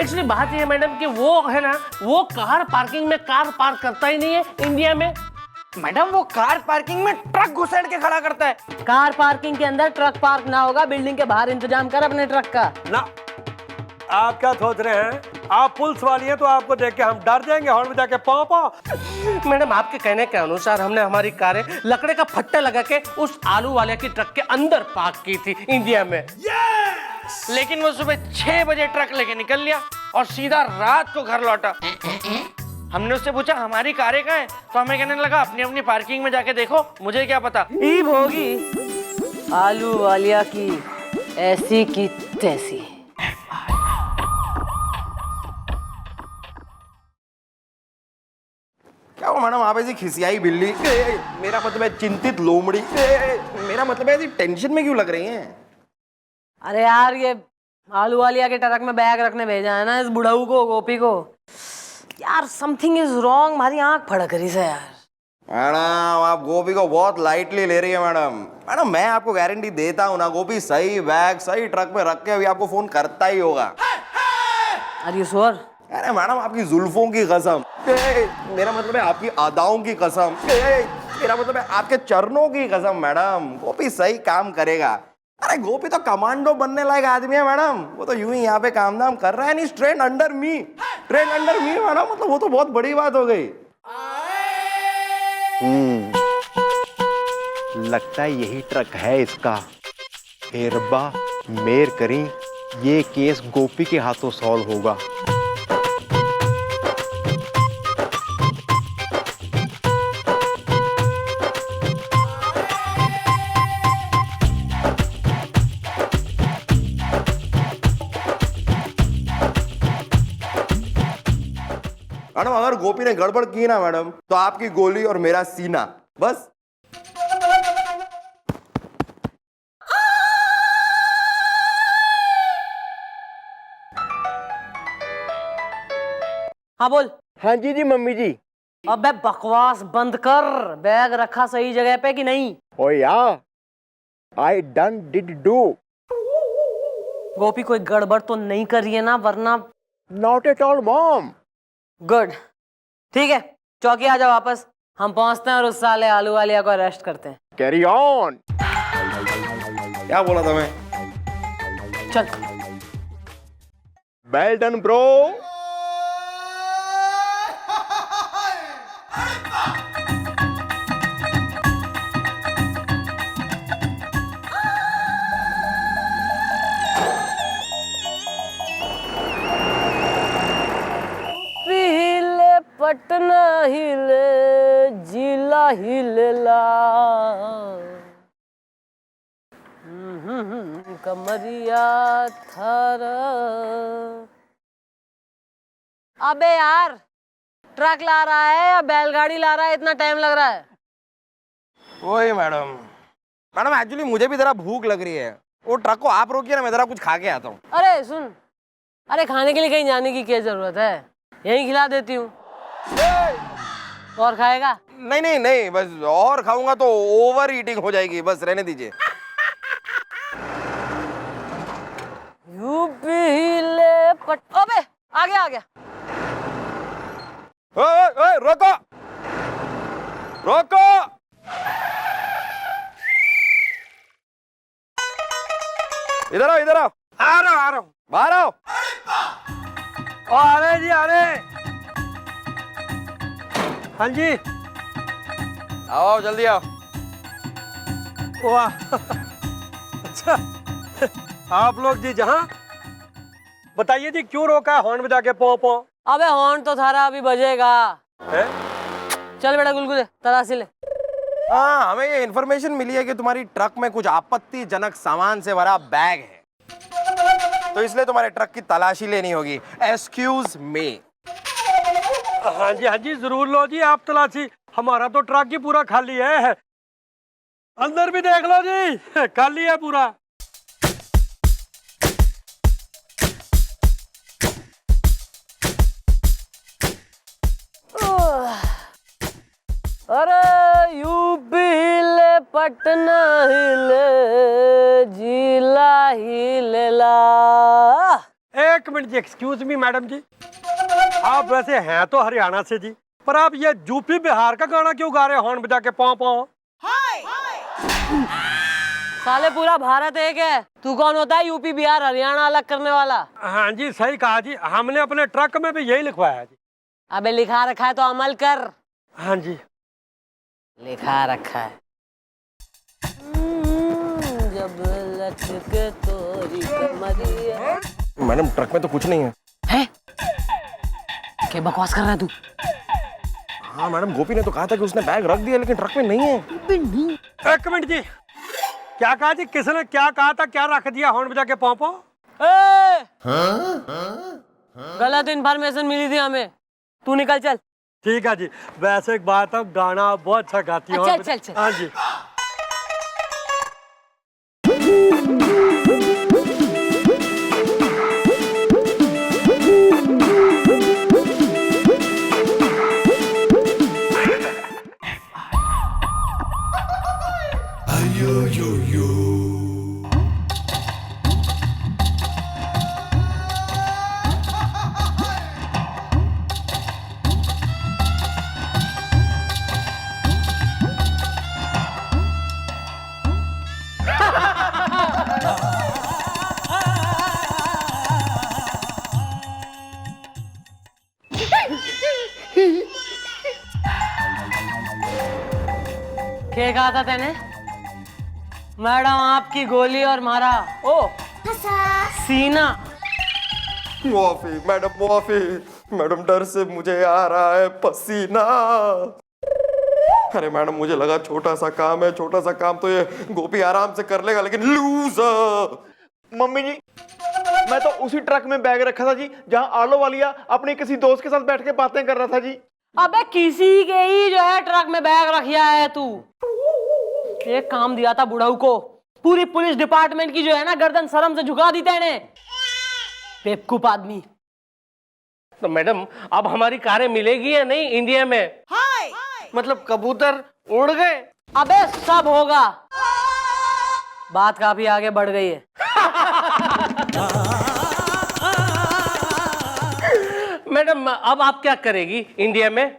Actually बात ये है मैडम कि वो है ना, वो कार पार्किंग में कार पार्क करता ही नहीं है इंडिया में। मैडम वो कार पार्किंग में ट्रक घुसेड़ के खड़ा करता है। कार पार्किंग के अंदर ट्रक पार्क ना होगा, बिल्डिंग के बाहर इंतजाम कर अपने ट्रक का। ना, आप क्या सोच रहे हैं? आप पुलिस वाली हैं तो आपको देख के हम डर जाएंगे, हॉर्न बजा के पाँव पाँव। मैडम आपके कहने के अनुसार हमने हमारी कारें लकड़े का फट्टा लगा के उस आलू वाले की ट्रक के अंदर पार्क की थी इंडिया में। लेकिन वो सुबह 6 बजे ट्रक लेके निकल लिया और सीधा रात को घर लौटा। हमने उससे पूछा हमारी कारें कहाँ हैं, तो हमें कहने लगा अपनी अपनी पार्किंग में जाके देखो, मुझे क्या पता। ईब होगी आलू वालिया की ऐसी की तैसी। क्या हो मैडम, आप ऐसी खिसियाई बिल्ली, मेरा मतलब है चिंतित लोमड़ी, मेरा मतलब है ऐसी टेंशन में क्यों लग रही हैं? अरे यार ये आलू वालिया के ट्रक में बैग रखने भेजा है ना इस बुढ़ऊ को, गोपी को। यार समथिंग इज रॉन्ग, हमारी आंख फड़क रही है यार। मैडम आप गोपी को बहुत लाइटली ले रही है मैडम। मैडम मैं आपको गारंटी देता हूँ ना, गोपी सही बैग सही ट्रक में रख के अभी आपको फोन करता ही होगा। Are you sure? अरे मैडम आपकी जुल्फों की कसम, मेरा मतलब है आपकी अदाओं की कसम, मेरा मतलब है आपके चरणों की कसम मैडम, गोपी सही काम करेगा। अरे गोपी तो कमांडो बनने लायक आदमी है मैडम, वो तो यूं ही यहाँ पे काम धाम कर रहा है। नहीं ट्रेन अंडर मी, ट्रेन अंडर मी मैडम, मतलब वो तो बहुत बड़ी बात हो गई। लगता है यही ट्रक है इसका। एरबा मेर करी, ये केस गोपी के हाथों सॉल्व होगा। मैडम अगर गोपी ने गड़बड़ की ना मैडम, तो आपकी गोली और मेरा सीना बस। हाँ बोल। हाँ जी जी मम्मी जी। अबे बकवास बंद कर, बैग रखा सही जगह पे कि नहीं? ओ या, आई डन डिड डू। गोपी कोई गड़बड़ तो नहीं कर रही है ना, वरना? Not at all mom. Good, ठीक है चौकी आ जाओ वापस, हम पहुंचते हैं और उस साले आलू वालिया को अरेस्ट करते हैं। Carry on. क्या बोला था मैं? चल। Well done bro. पटना हिले जिला हिलेला, कमरिया थारा। अबे यार ट्रक ला रहा है या बैलगाड़ी ला रहा है, इतना टाइम लग रहा है? वही मैडम, मैडम एक्चुअली मुझे भी जरा भूख लग रही है, वो ट्रक को आप रोकिए ना, मैं जरा कुछ खा के आता हूँ। अरे सुन, अरे खाने के लिए कहीं जाने की क्या जरूरत है, यहीं खिला देती हूँ। और खाएगा? नहीं नहीं नहीं, बस और खाऊंगा तो ओवर ईटिंग हो जाएगी, बस रहने दीजिए। यूपी हिले पट। अबे आ गया आ गया। ओए ओए रोको रोको। इधर आओ इधर आओ। आ रहा हूँ। बाहर आओ। आ रहे जी आ रहे। हाँ जी आओ जल्दी आओ। वाह अच्छा, आप लोग जी जहाँ बताइए जी, क्यों रोका है हॉर्न बजा के पौ पौ? अबे हॉर्न तो थारा अभी बजेगा। है? चल बेटा गुलगुले तलाशी ले। हाँ हमें ये इन्फॉर्मेशन मिली है कि तुम्हारी ट्रक में कुछ आपत्तिजनक सामान से भरा बैग है, तो इसलिए तुम्हारे ट्रक की तलाशी लेनी होगी। Excuse me. हाँ जी जरूर लो जी आप तलाशी, हमारा तो ट्रक ही पूरा खाली है। अंदर भी देख लो जी, खाली है पूरा। अरे यूपी हिले पटना हिले जिला हिलेला। एक मिनट जी, एक्सक्यूज मी मैडम जी, आप वैसे हैं तो हरियाणा से जी, पर आप ये यूपी बिहार का गाना क्यों गा रहे हैं हॉर्न बजा के पाँव पाँव? साले पूरा भारत एक है, तू कौन होता है यूपी बिहार हरियाणा अलग करने वाला? हाँ जी सही कहा जी, हमने अपने ट्रक में भी यही लिखवाया है जी। अबे लिखा रखा है तो अमल कर। हाँ जी लिखा रखा है जब लटके तोरी कमरिया। मैडम ट्रक में तो कुछ नहीं है। क्या बकवास कर रहा है तू? हाँ मैडम, गोपी ने तो कहा था कि उसने बैग रख दिया, लेकिन ट्रक में नहीं है। एक मिनट जी, क्या कहा जी, किसने क्या कहा था, क्या रख दिया हॉर्न बजा के पाँव पाँव? गलत इन्फॉर्मेशन मिली थी हमें, तू निकल चल। ठीक है जी, वैसे एक बात है, गाना बहुत अच्छा गाती है। चल, चल। हाँ जी। क्या कहा था तेने? मैडम आपकी गोली और मारा ओ सीना। मुआफी मैडम, मुआफी मैडम, डर से मुझे आ रहा है पसीना। अरे मैडम, मुझे लगा छोटा सा काम है, छोटा सा काम तो ये गोपी आराम से कर लेगा, लेकिन लूजर। मम्मी जी, मैं तो उसी ट्रक में बैग रखा था जी जहां आलो वालिया अपने किसी दोस्त के साथ बैठ के बातें कर रहा था जी। अबे किसी के ही जो है ट्रक में बैग रखिया है तू। एक काम दिया था बुढ़ऊ को, पूरी पुलिस डिपार्टमेंट की जो है ना गर्दन शर्म से झुका दी तेने। बेवकूफ आदमी। तो मैडम अब हमारी कारें मिलेगी या नहीं इंडिया में? मतलब कबूतर उड़ गए? अबे सब होगा, बात काफी आगे बढ़ गई है। मैडम अब आप क्या करेगी इंडिया में?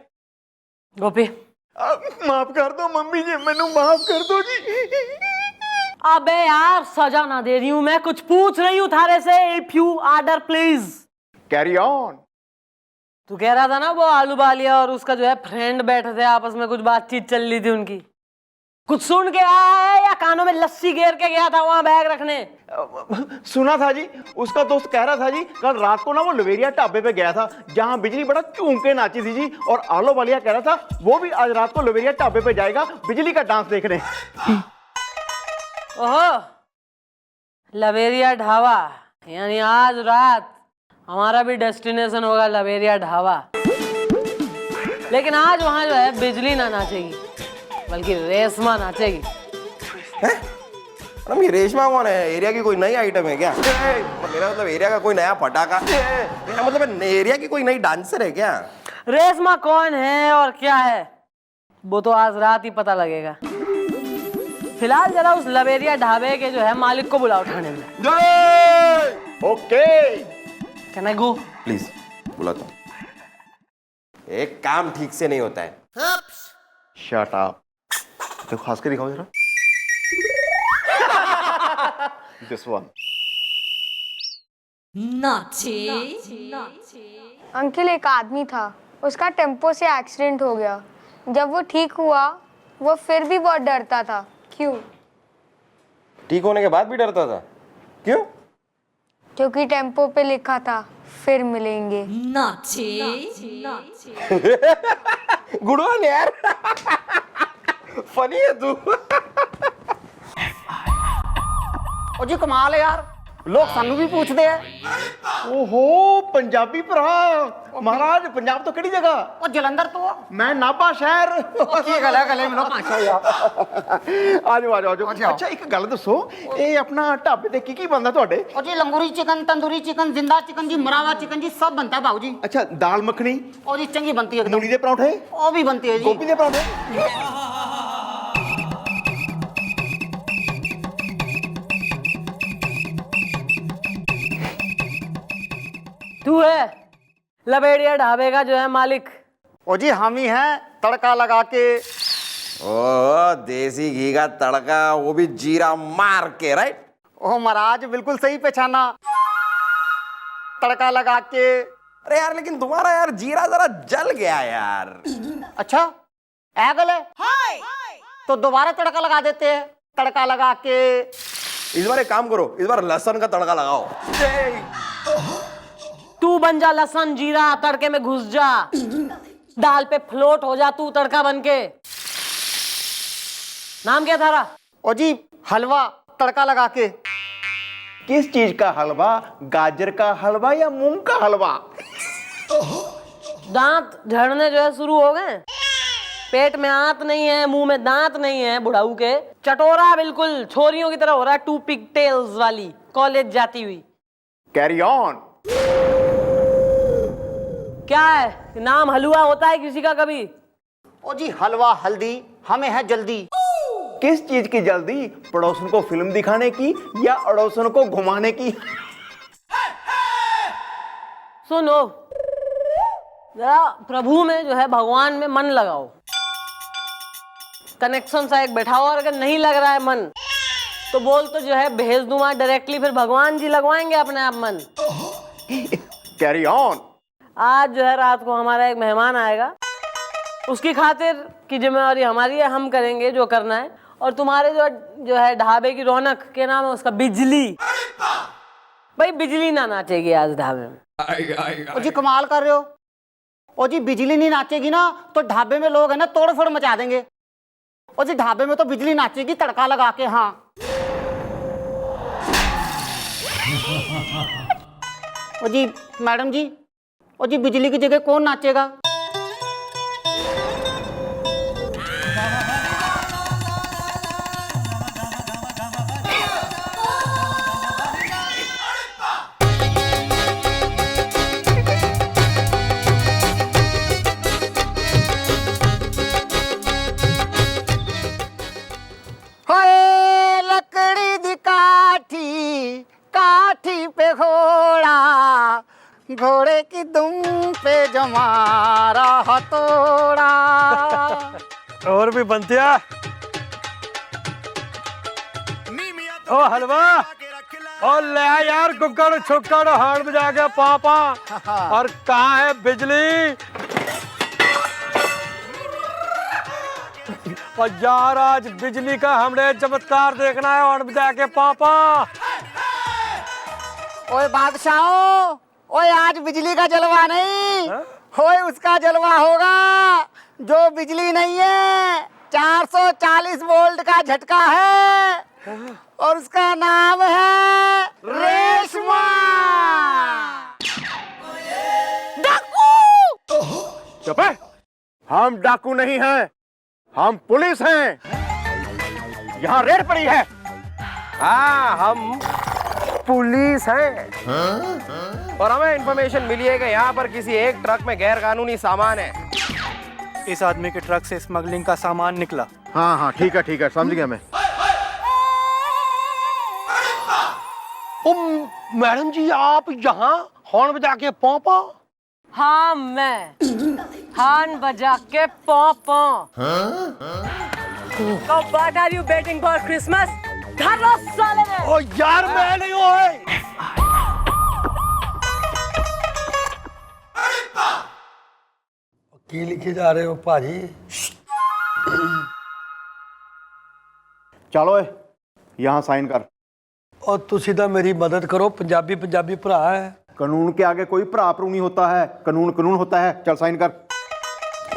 गोपी माफ कर दो मम्मी जी, मैनू माफ कर दो जी। अबे यार सजा ना दे रही हूं मैं, कुछ पूछ रही हूँ थारे से। If you order please. Carry on. तू कह रहा था ना वो आलू बालिया और उसका जो है फ्रेंड बैठे थे आपस में, कुछ बातचीत चल रही थी उनकी। कुछ सुन के आया है या कानों में लस्सी घेर के गया था वहां बैग रखने? सुना था जी, उसका दोस्त कह रहा था जी कल रात को ना वो लवेरिया ढाबे पे गया था जहां बिजली बड़ा चूम के नाची थी जी, और आलो वालिया कह रहा था वो भी आज रात को लवेरिया ढाबे पे जाएगा बिजली का डांस देखने। ओहो, लवेरिया ढाबा, यानी आज रात हमारा भी डेस्टिनेशन होगा लवेरिया ढाबा। लेकिन आज वहां जो है बिजली ना नाचेगी बल्कि रेशमा नाचेगी। मैडम ये रेशमा कौन है? एरिया की कोई नई आइटम है क्या? मेरा मतलब एरिया का कोई नया पटाखा? मेरा मतलब एरिया की कोई नई डांसर है क्या? रेशमा कौन है और क्या है वो तो आज रात ही पता लगेगा। फिलहाल जरा उस लवेरिया ढाबे के जो है मालिक को बुलाओ ठाणे में। Okay can I go? Please बुलाता हूं। एक काम ठीक से नहीं होता है। Shut up. तो खास के दिखाओ जरा। This one. अंकल, एक आदमी था, उसका टेम्पो से एक्सीडेंट हो गया। जब वो ठीक हुआ वो फिर भी बहुत डरता था। क्यों? ठीक होने के बाद भी डरता था? क्यों? क्योंकि टेम्पो पे लिखा था फिर मिलेंगे। गुडवन यार। फनी है तू। ओ जी कमाल है यार, लोग सानू भी पूछते हैं। ओहो पंजाबी भरा महाराज, पंजाब तो किहड़ी जगह? ओ जलंधर तो मैं नाभा शहर। की गल है, गले मिलो पाछा यार। आजो आजो आजो। अच्छा एक गल दसो, ये अपना ढाबे ते की बनदा तुहाडे? ओ जी लंगूरी चिकन, तंदूरी चिकन, जिंदा चिकन जी, मरावा चिकन जी, सब बनता है भाऊ जी। अच्छा दाल मखनी? ओ जी चंगी बनती है एकदम। मूली दे पराठे? ओ भी बनती है जी। गोभी दे पराठे? तू है लबेड़िया ढाबे का जो है मालिक? ओ जी हम ही हैं, तड़का लगा के। ओ देसी घी का तड़का, वो भी जीरा मार के, राइट? ओ महाराज बिल्कुल सही पहचाना, तड़का लगा के। अरे यार लेकिन तुम्हारा यार जीरा जरा जल गया यार। अच्छा ऐ गले, तो दोबारा तड़का लगा देते हैं, तड़का लगा के। इस बार एक काम करो, इस बार लहसुन का तड़का लगाओ। तू बन जा लहसुन जीरा, तड़के में घुस जा, दाल पे फ्लोट हो जा तू तड़का बन के। नाम क्या थारा? ओ जी हलवा, तड़का लगा के। किस चीज का हलवा? गाजर का हलवा या मूंग का हलवा? दांत झड़ने जो है शुरू हो गए, पेट में आंत नहीं है, मुंह में दांत नहीं है, बुढ़ाऊ के चटोरा बिल्कुल छोरियों की तरह हो रहा है, 2 पिगटेल्स वाली, कॉलेज जाती हुई। Carry on. क्या है नाम हलवा होता है किसी का कभी? ओ जी हलवा हल्दी, हमें है जल्दी। किस चीज की जल्दी? पड़ोसन को फिल्म दिखाने की या अड़ोसन को घुमाने की? सुनो जरा, प्रभु में जो है भगवान में मन लगाओ, कनेक्शन सा एक बैठाओ, और अगर नहीं लग रहा है मन तो बोल तो जो है भेज दूं मैं डायरेक्टली, फिर भगवान जी लगवाएंगे अपने आप मन। Carry on. आज जो है रात को हमारा एक मेहमान आएगा, उसकी खातिर की जिम्मेवारी हमारी है, हम करेंगे जो करना है, और तुम्हारे जो है ढाबे की रौनक के नाम है उसका बिजली। भाई बिजली ना नाचेगी आज ढाबे में। ओ जी कमाल कर रहे हो। ओ जी बिजली नहीं नाचेगी ना तो ढाबे में लोग है ना तोड़ फोड़ मचा देंगे। ओ जी ढाबे में तो बिजली नाचेगी, तड़का लगा के। हाँ ओ जी मैडम जी, ओ जी बिजली की जगह कौन नाचेगा? हाय लकड़ी दी काठी, काठी पे घोड़ा, घोड़े की दुम पे जमारा हथौड़ा। और भी बनतिया। ओ हलवा, और ले आ यार कुकड़ छुक्कड़ हाड़ बजा के पापा। और कहाँ है बिजली? और यार आज बिजली का हमने चमत्कार देखना है, और बजा के पापा। ओए बादशाह, ओए आज बिजली का जलवा नहीं, ओए उसका जलवा होगा जो बिजली नहीं है, 440 वोल्ट का झटका है, और उसका नाम है रेशमा। डाकू! चुप है, हम डाकू नहीं हैं, हम पुलिस हैं। यहाँ रेड पड़ी है। हाँ हम पुलिस हैं। और हमें इंफॉर्मेशन मिली है कि यहाँ पर किसी एक ट्रक में गैर कानूनी सामान है। इस आदमी के ट्रक से स्मगलिंग का सामान निकला। हाँ हाँ ठीक है समझ गया मैं। मैडम जी आप यहाँ हॉर्न बजा के पापा? हाँ मैं हॉर्न बजा के पॉपो। तो what are you waiting for Christmas? घर लो साले ने। ओ यार मैं नहीं हूँ। की लिखे जा रहे हो पाजी? चलो यहाँ साइन कर। और तुसी तो मेरी मदद करो, पंजाबी भरा है। कानून के आगे कोई भरा भरू नहीं होता है, कानून कानून होता है। चल साइन कर।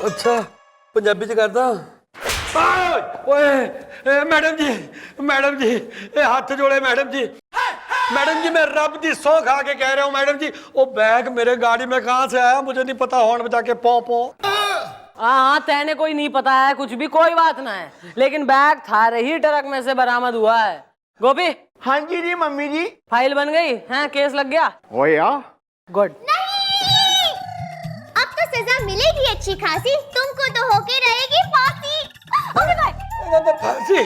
अच्छा पंजाबी च करदा। ओए मैडम जी ये हाथ जोड़े मैडम जी। मैडम जी मैं रब की सौ खा के कह रहा हूँ मैडम जी, वो बैग मेरे गाड़ी में कहाँ से आया मुझे नहीं पता। हॉर्न बजा के पो। हाँ तेने कोई नहीं पता है कुछ भी, कोई बात ना है, लेकिन बैग थारे ही ट्रक में से बरामद हुआ है। गोपी। हाँ जी मम्मी जी। फाइल बन गई है, केस लग गया। ओ या गुड। अब तो सजा मिलेगी अच्छी खासी, तुमको तो होके रहेगी फांसी। Okay bye. फांसी?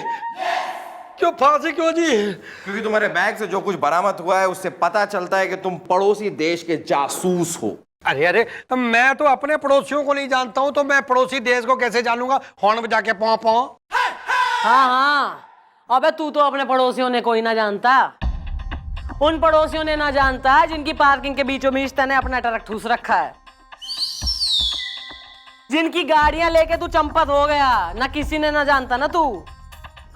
क्यों फांसी क्यों जी? क्योंकि तुम्हारे बैग से जो कुछ बरामद हुआ है उससे पता चलता है कि तुम पड़ोसी देश के जासूस हो। अरे अरे, मैं तो अपने पड़ोसियों को नहीं जानता हूँ, तो मैं पड़ोसी देश को कैसे जानूंगा? हॉर्न बजा के पौ पौ। हाँ हाँ, अबे तू तो अपने पड़ोसियों ने कोई ना जानता, उन पड़ोसियों ने ना जानता जिनकी पार्किंग के बीचों बीच तने अपना ट्रक ठूस रखा है, जिनकी गाड़ियां लेके तू चंपत हो गया, ना किसी ने ना जानता ना तू,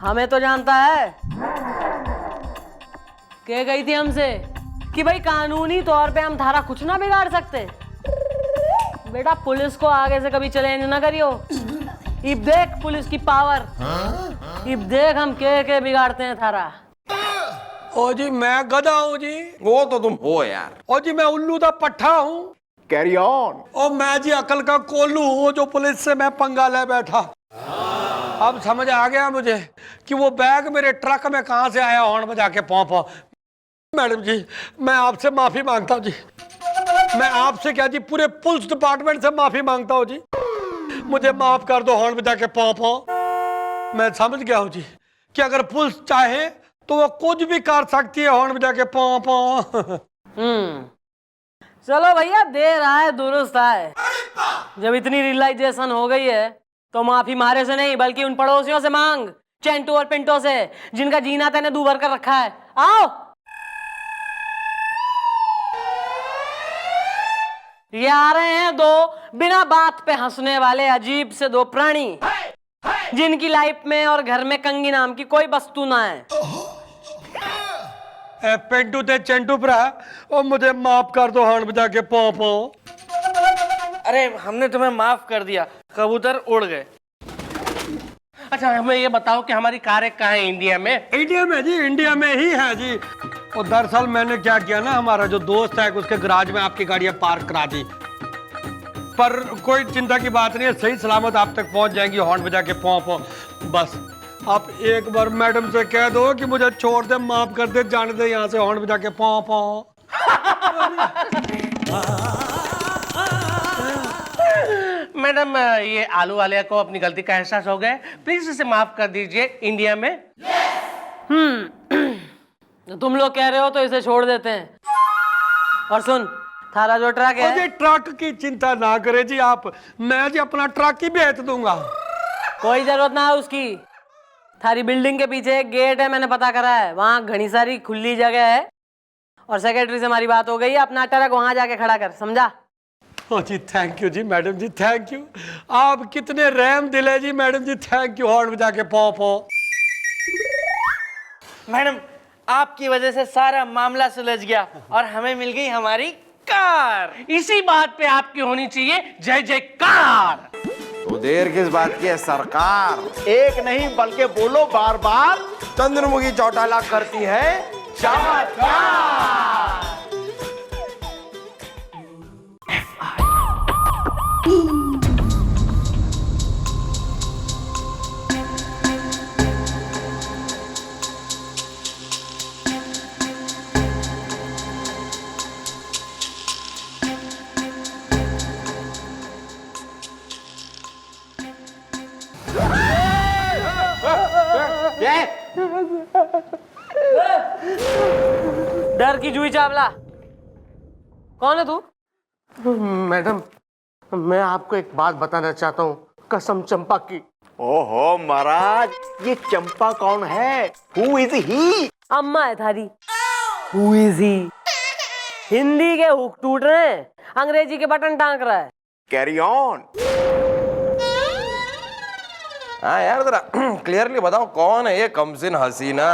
हमें तो जानता है। कह गई थी हमसे कि भाई कानूनी तौर पे हम थारा कुछ ना बिगाड़ सकते। बेटा पुलिस को आगे से कभी चैलेंज ना करियो। इब देख पुलिस की पावर, इब देख हम के बिगाड़ते हैं थारा। ओ जी मैं गधा हूँ जी। वो तो तुम हो यार। ओ जी मैं उल्लू दा पट्ठा हूँ। Carry on. ओ मैं जी अकल का कोल्लू हूँ जो पुलिस से मैं पंगा ले बैठा। अब समझ आ गया मुझे कि वो बैग मेरे ट्रक में कहाँ से आया हॉर्न बजा के पौ पौ। मैडम जी मैं आपसे माफी मांगता हूँ जी, मैं आपसे क्या जी पूरे पुलिस डिपार्टमेंट से माफी मांगता हूँ जी, मुझे माफ कर दो हॉर्न बजा के पौ पौ। मैं समझ गया हूँ जी कि अगर पुलिस चाहे तो वो कुछ भी कर सकती है हॉर्न बजा के पौ पौ। चलो भैया देर आए दुरुस्त आए। जब इतनी रियलाइजेशन हो गई है तो माफी मारे से नहीं बल्कि उन पड़ोसियों से मांग, चेंटू और पिंटो से, जिनका जीना तेने दूभर कर रखा है। आओ। ये आ रहे हैं दो बिना बात पे हंसने वाले अजीब से दो प्राणी, जिनकी लाइफ में और घर में कंगी नाम की कोई वस्तु ना है। पेंटू ते चेंटू भरा और मुझे माफ कर दो हॉर्न बजा के पौ पौ। अरे हमने तुम्हें माफ कर दिया, कबूतर उड़ गए। अच्छा हमें ये बताओ कि हमारी कारें कहाँ है इंडिया में? इंडिया में जी, इंडिया में ही है जी। और दरअसल मैंने क्या किया ना, हमारा जो दोस्त है उसके गराज में आपकी गाड़ियां पार्क करा दी, पर कोई चिंता की बात नहीं है, सही सलामत आप तक पहुंच जाएंगी हॉर्न बजा के पौ पौ। बस आप एक बार मैडम से कह दो कि मुझे छोड़ दे, माफ कर दे, जाने दे यहाँ से हॉर्न बजा के पौ पौ। मैडम ये आलू वाले को अपनी गलती का एहसास हो गया, प्लीज इसे माफ कर दीजिए। इंडिया में तुम लोग कह रहे हो तो इसे छोड़ देते हैं। और सुन, थारा जो ट्रक है, मुझे ट्रक की चिंता ना करे जी आप, मैं जी अपना ट्रक ही बेच दूंगा। कोई जरूरत ना है उसकी। थारी बिल्डिंग के पीछे एक गेट है, मैंने पता करा है, वहां घनी सारी खुली जगह है। और सेक्रेटरी से हमारी बात हो गई है, अपना ट्रक वहां जाके खड़ा कर, समझा? ओ जी थैंक यू जी मैडम जी, थैंक यू। आप कितने रहम दिल है जी मैडम जी, थैंक यू हॉर्न बजा के पौ पौ। मैडम आपकी वजह से सारा मामला सुलझ गया और हमें मिल गई हमारी कार। इसी बात पे आपकी होनी चाहिए जय जयकार। तो देर किस बात की है सरकार? एक नहीं बल्कि बोलो बार बार, चंद्रमुखी चौटाला करती है चमत्कार। डर की जुई चावला, कौन है तू? मैडम मैं आपको एक बात बताना चाहता हूँ, कसम चंपा की। ओहो महाराज, ये चंपा कौन है? Who is he? अम्मा है थारी। Who is he? हिंदी के हुक टूट रहे हैं, अंग्रेजी के बटन टांक रहा है। Carry on. हाँ यार जरा क्लियरली बताओ कौन है ये कमसिन हसीना?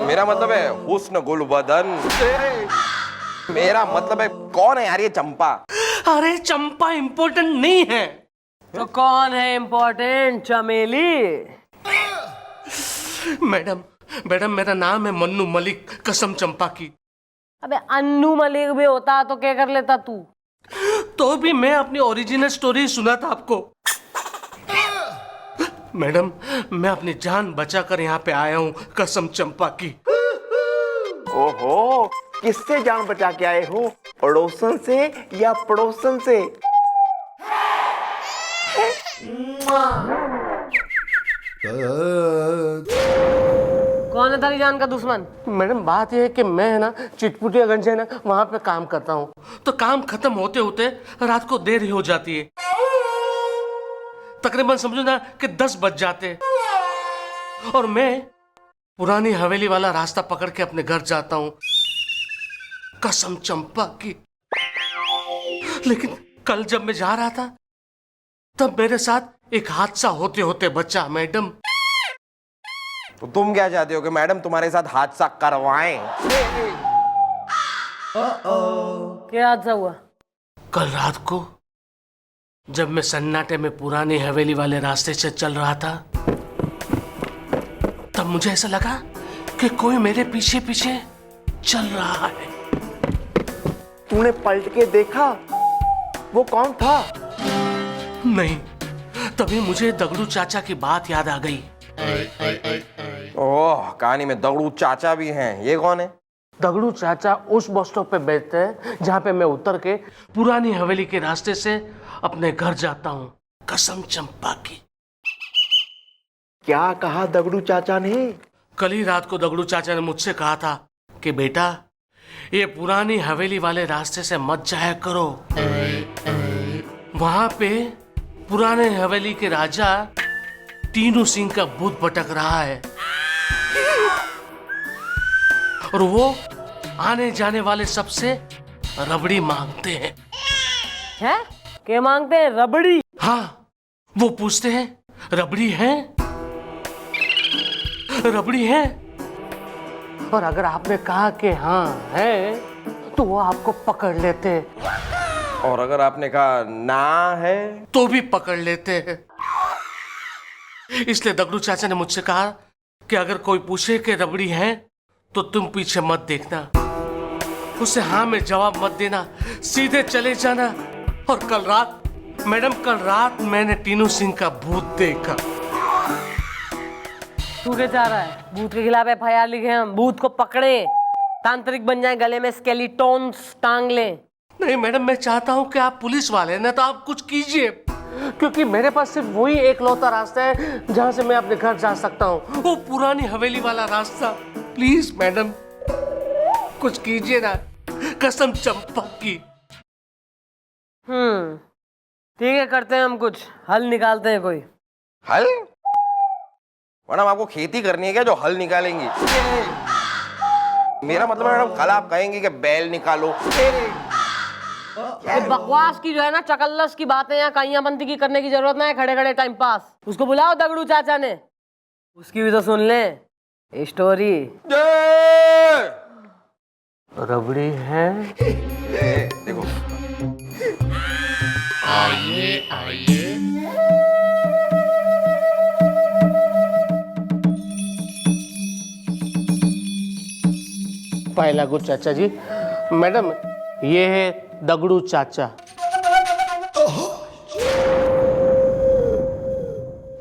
मेरा मतलब है हुस्न गुलबदन। मेरा मतलब है कौन है यार ये चंपा? अरे चंपा इम्पोर्टेंट नहीं है। तो कौन है इम्पोर्टेंट? चमेली। मैडम मैडम मेरा नाम है मन्नू मलिक, कसम चंपा की। अबे अन्नू मलिक भी होता तो क्या कर लेता तू? तो भी मैं अपनी ओरिजिनल स्टोरी सुना था आपको। मैडम मैं अपनी जान बचाकर यहाँ पे आया हूँ, कसम चंपा की। ओहो, किससे जान बचा के आए हो? पड़ोसन से या पड़ोसन से? कौन है तेरी जान का दुश्मन? मैडम बात यह है कि मैं है ना चिटपुटियागंज है ना वहां पे काम करता हूँ, तो काम खत्म होते होते रात को देर ही हो जाती है। तकरीबन समझो ना कि 10 बज जाते, और मैं पुरानी हवेली वाला रास्ता पकड़ के अपने घर जाता हूँ, कसम चंपा की। लेकिन कल जब मैं जा रहा था तब मेरे साथ एक हादसा होते होते बचा मैडम। तो तुम क्या चाहते हो कि मैडम तुम्हारे साथ हादसा करवाएं? क्या हादसा हुआ? कल रात को जब मैं सन्नाटे में पुरानी हवेली वाले रास्ते से चल रहा था, तब मुझे ऐसा लगा कि कोई मेरे पीछे पीछे चल रहा है। तूने पलट के देखा वो कौन था? नहीं, तभी मुझे दगड़ू चाचा की बात याद आ गई। ओह, कहानी में दगड़ू चाचा भी हैं। ये कौन है? दगड़ू चाचा उस बस स्टॉप पे बैठते हैं जहां पे मैं उतर के पुरानी हवेली के रास्ते से अपने घर जाता हूँ, कसम चंपा की। क्या कहा दगड़ू चाचा ने? कल ही रात को दगड़ू चाचा ने मुझसे कहा था कि बेटा ये पुरानी हवेली वाले रास्ते से मत जाया करो, वहां पे पुराने हवेली के राजा टीनू सिंह का भूत भटक रहा है, और वो आने जाने वाले सबसे रबड़ी मांगते हैं। है? क्या मांगते हैं? रबड़ी? हाँ, वो पूछते हैं रबड़ी है, रबड़ी है, और अगर आपने कहा कि हाँ है तो वो आपको पकड़ लेते हैं, और अगर आपने कहा ना है तो भी पकड़ लेते हैं। इसलिए दगड़ू चाचा ने मुझसे कहा कि अगर कोई पूछे कि रबड़ी है तो तुम पीछे मत देखना, उसे हाँ में जवाब मत देना, सीधे चले जाना। और कल रात मैडम, कल रात मैंने टीनू सिंह का भूत देखा। तू क्या चाह रहा है? भूत के खिलाफ FIR लिखे हम, भूत को पकड़े, तांत्रिक बन जाए, गले में स्केलेटॉन्स टांग ले। नहीं मैडम, मैं चाहता हूं कि आप पुलिस वाले हैं ना, तो आप कुछ कीजिए, क्योंकि मेरे पास सिर्फ वही एक लौता रास्ता है जहां से मैं अपने घर जा सकता हूं, वो पुरानी हवेली वाला रास्ता। प्लीज मैडम कुछ कीजिए ना, कसम चंपा की। ठीक है, करते हैं हम कुछ हल निकालते हैं। कोई हल? मैडम आपको खेती करनी है क्या जो हल निकालेंगी? मेरा मतलब है मैडम, कल आप कहेंगे कि बैल निकालो। ये बकवास की जो है ना, चकल्लस की बातें या काइयां बंदी की करने की जरूरत नहीं है, खड़े खड़े टाइम पास। उसको बुलाओ दगड़ू चाचा ने, उसकी भी तो सुन ले स्टोरी। रबड़ी है? देखो पहला गुड चाचा जी। मैडम ये है दगड़ू चाचा।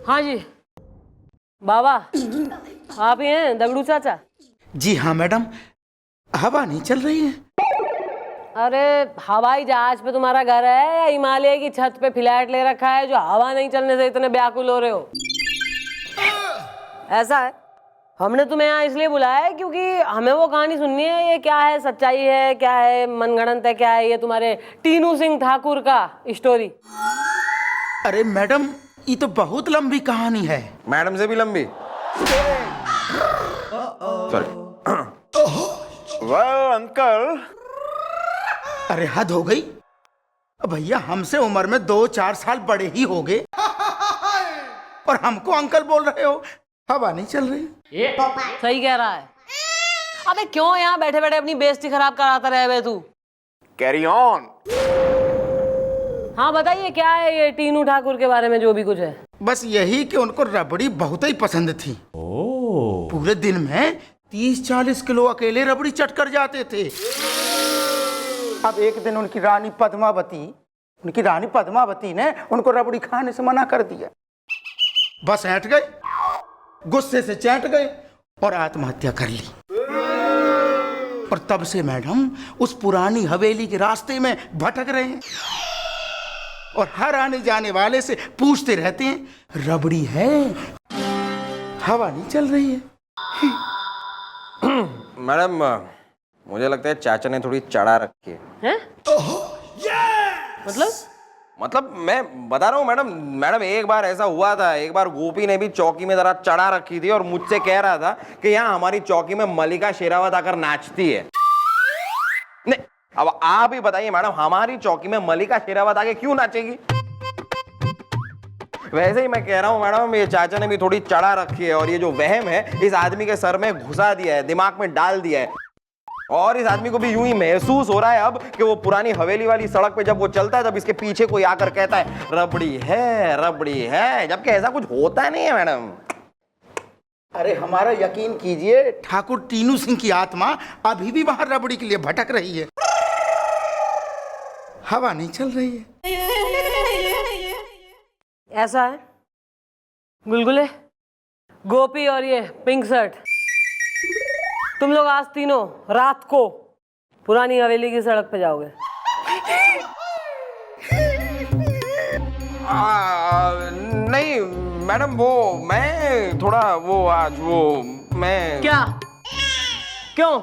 हाँ जी बाबा, आप ही हैं दगड़ू चाचा? जी हाँ मैडम, हवा नहीं चल रही है। अरे हवाई जहाज पे तुम्हारा घर है या हिमालय की छत पे फ्लैट ले रखा है जो हवा नहीं चलने से इतने व्याकुल हो रहे हो? ऐसा है, हमने तुम्हें यहाँ इसलिए बुलाया है क्योंकि हमें वो कहानी सुननी है। ये क्या है, सच्चाई है क्या है, मनगढ़ंत है क्या है, ये तुम्हारे टीनू सिंह ठाकुर का स्टोरी। अरे मैडम ये तो बहुत लंबी कहानी है। मैडम से भी लंबी? सॉरी। Well uncle. अरे हद हो गई भैया, हमसे उम्र में 2-4 साल बड़े ही हो गए और हमको अंकल बोल रहे हो। हवा नहीं चल रही। सही कह रहा है। अबे क्यों यहाँ बैठे बैठे अपनी बेइज्जती खराब कराता रहे बे तू? Carry on. हाँ बताइए क्या है ये टीनू ठाकुर के बारे में जो भी कुछ है। बस यही कि उनको रबड़ी बहुत ही पसंद थी। पूरे दिन में 30-40 किलो अकेले रबड़ी चट कर जाते थे। अब एक दिन उनकी रानी पद्मावती ने उनको रबड़ी खाने से मना कर दिया। बस ऐंठ गए, गुस्से से चैंट गए और आत्महत्या कर ली। और तब से मैडम उस पुरानी हवेली के रास्ते में भटक रहे हैं और हर आने जाने वाले से पूछते रहते हैं, रबड़ी है? हवा नहीं चल रही है। मैडम मुझे लगता है चाचा ने थोड़ी चढ़ा रखी है। हैं? मतलब मैं बता रहा हूँ मैडम। मैडम एक बार ऐसा हुआ था, एक बार गोपी ने भी चौकी में जरा चढ़ा रखी थी और मुझसे कह रहा था कि यहाँ हमारी चौकी में मलिका शेरावत आकर नाचती है। नहीं, अब आप ही बताइए मैडम, हमारी चौकी में मलिका शेरावत आके क्यों नाचेगी? वैसे ही मैं कह रहा हूँ मैडम, ये चाचा ने भी थोड़ी चढ़ा रखी है और ये जो वहम है इस आदमी के सर में घुसा दिया है, दिमाग में डाल दिया है। और इस आदमी को भी यूं ही महसूस हो रहा है अब कि वो पुरानी हवेली वाली सड़क पे जब वो चलता है, जब इसके पीछे कोई आकर कहता है रबड़ी है, जबकि ऐसा कुछ होता नहीं है मैडम। अरे हमारा यकीन कीजिए, ठाकुर टीनू सिंह की आत्मा अभी भी वहां रबड़ी के लिए भटक रही है। हवा नहीं चल रही है। ऐसा है गुलगुले, गोपी और ये पिंक शर्ट, तुम लोग आज तीनों रात को पुरानी हवेली की सड़क पे जाओगे। नहीं मैडम, वो मैं थोड़ा वो आज वो मैं क्या? क्यों?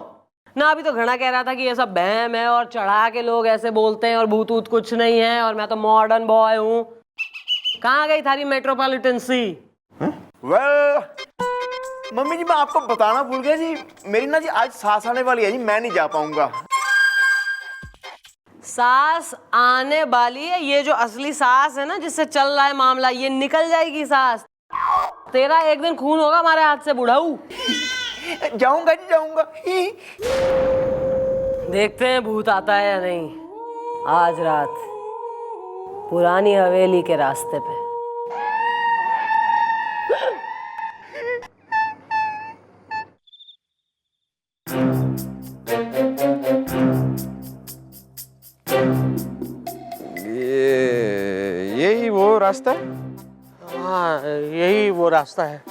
ना अभी तो घना कह रहा था कि ये सब बहम है और चढ़ा के लोग ऐसे बोलते हैं और भूत ऊत कुछ नहीं है और मैं तो मॉडर्न बॉय हूँ। कहाँ गई थारी मेट्रोपॉलिटन सी? वेल मम्मी जी, मैं आपको बताना भूल गया जी, मेरी ना जी आज सास आने वाली है जी, मैं नहीं जा पाऊंगा। सास आने वाली है? ये जो असली सास है ना, जिससे चल रहा है मामला, ये निकल जाएगी सास। तेरा एक दिन खून होगा हमारे हाथ से बुढ़ाऊ। जाऊंगा जी, जाऊंगा। देखते हैं भूत आता है या नहीं आज रात पुरानी हवेली के रास्ते पे। यही वो रास्ता है? हाँ, यही वो रास्ता है।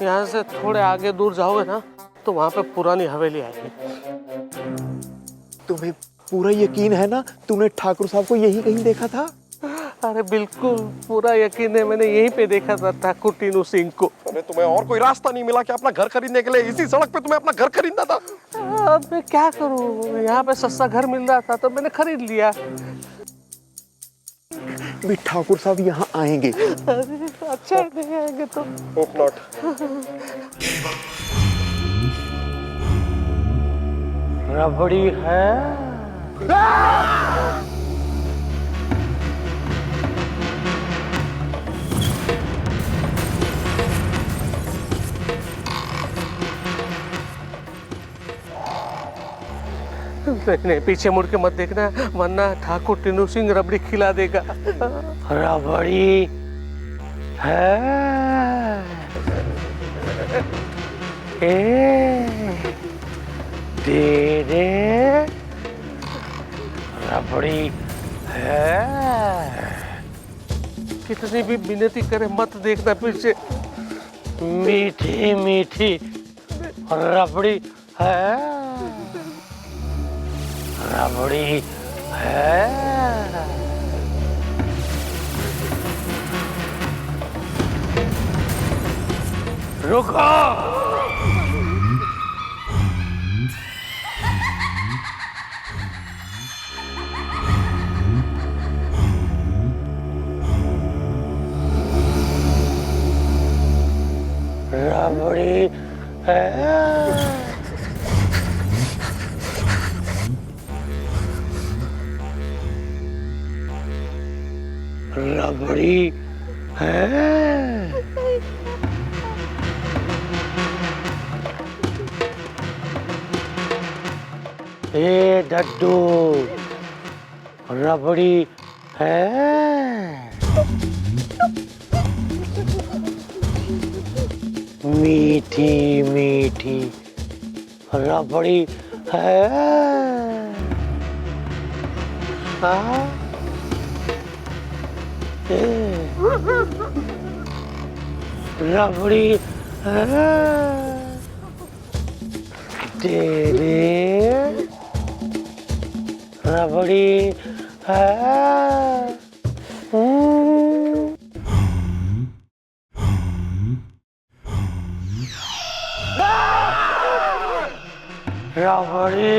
यहाँ से थोड़े आगे दूर जाओगे ना तो वहाँ पे पुरानी हवेली आएगी। तुम्हें पूरा यकीन है ना, तूने ठाकुर साहब को यही कहीं देखा था? अरे बिल्कुल पूरा यकीन है, मैंने यहीं पे देखा था ठाकुर टीनू सिंह को। अरे तुम्हें और कोई रास्ता नहीं मिला कि अपना घर खरीदने के लिए इसी सड़क पे तुम्हें अपना घर खरीदना था? अब मैं क्या करूँ, यहाँ पे सस्ता घर मिल रहा था तो मैंने खरीद लिया। भी ठाकुर साहब यहाँ आएंगे। अच्छा नहीं आएंगे तो होप नॉट। रबड़ी है। नहीं, पीछे मुड़ के मत देखना वरना ठाकुर टीनू सिंह रबड़ी खिला देगा। रबड़ी है। दे दे। रबड़ी है। कितनी भी विनती करे मत देखना पीछे। मीठी मीठी रबड़ी है। रबड़ी है। रुको। रबड़ी है। रबड़ी है। ए डड्डू, रबड़ी है। मीठी मीठी रबड़ी है। हाँ रबड़ी है। तेरे रबड़ी है। रबड़ी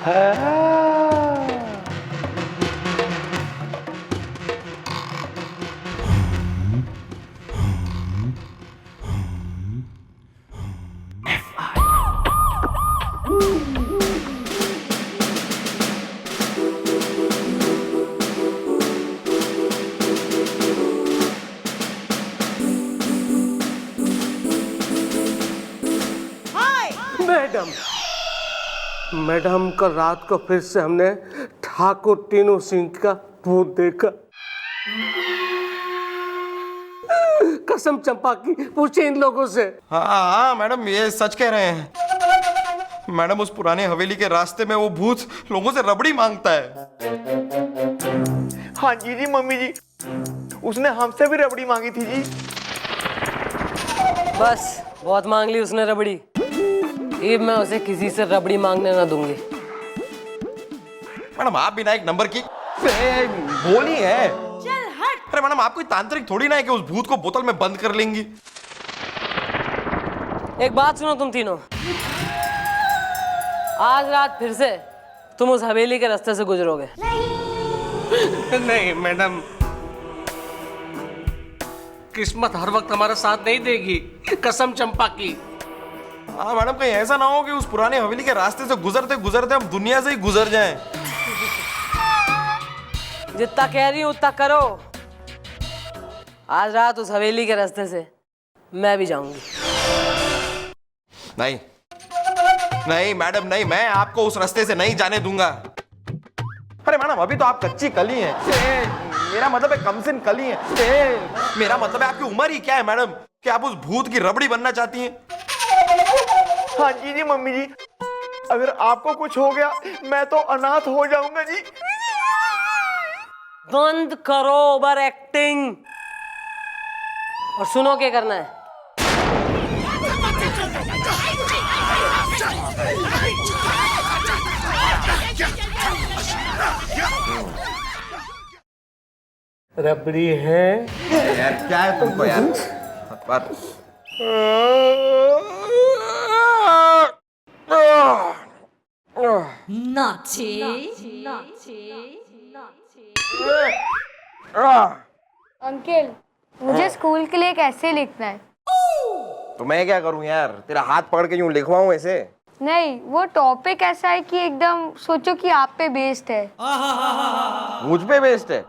है। मैडम, मैडम कल रात को फिर से हमने ठाकुर टीनू सिंह का भूत देखा। कसम चंपा की, पूछे इन लोगों से। हाँ हाँ मैडम, ये सच कह रहे हैं। मैडम, उस पुराने हवेली के रास्ते में वो भूत लोगों से रबड़ी मांगता है। हाँ जी मम्मी जी, उसने हमसे भी रबड़ी मांगी थी जी। बस बहुत मांग ली उसने रबड़ी, अब मैं उसे किसी से रबड़ी मांगने ना दूंगी। मैडम, आप बिना एक नंबर की बोली है। चल हट। अरे मैडम, आप कोई तांत्रिक थोड़ी ना है कि उस भूत को बोतल में बंद कर लेंगी। एक बात सुनो तुम तीनों, आज रात फिर से तुम उस हवेली के रास्ते से गुजरोगे। नहीं मैडम, किस्मत हर वक्त हमारा साथ नहीं देगी, कसम चंपा की। हाँ मैडम, कहीं ऐसा ना हो कि उस पुराने हवेली के रास्ते से गुजरते गुजरते हम दुनिया से ही गुजर जाएं। जितना कह रही हूं उतना करो। आज रात उस हवेली के रास्ते से मैं भी जाऊंगी। नहीं नहीं मैडम, नहीं, मैं आपको उस रास्ते से नहीं जाने दूंगा। अरे मैडम, अभी तो आप कच्ची कली हैं। मेरा मतलब है कमसिन कली हैं। मेरा मतलब है आपकी उम्र ही क्या है मैडम कि आप उस भूत की रबड़ी बनना चाहती हैं? हाँ जी मम्मी जी, अगर आपको कुछ हो गया मैं तो अनाथ हो जाऊंगा जी। बंद करो ओवर एक्टिंग और सुनो क्या करना है। रबड़ी है यार, क्या है तुमको यार? पर अंकल, मुझे स्कूल के लिए एक ऐसे लिखना है। तो मैं क्या करूं यार, तेरा हाथ पकड़ के यूं लिखवाऊं ऐसे? नहीं, वो टॉपिक ऐसा है कि एकदम सोचो कि आप पे बेस्ड है। मुझ पे बेस्ड है?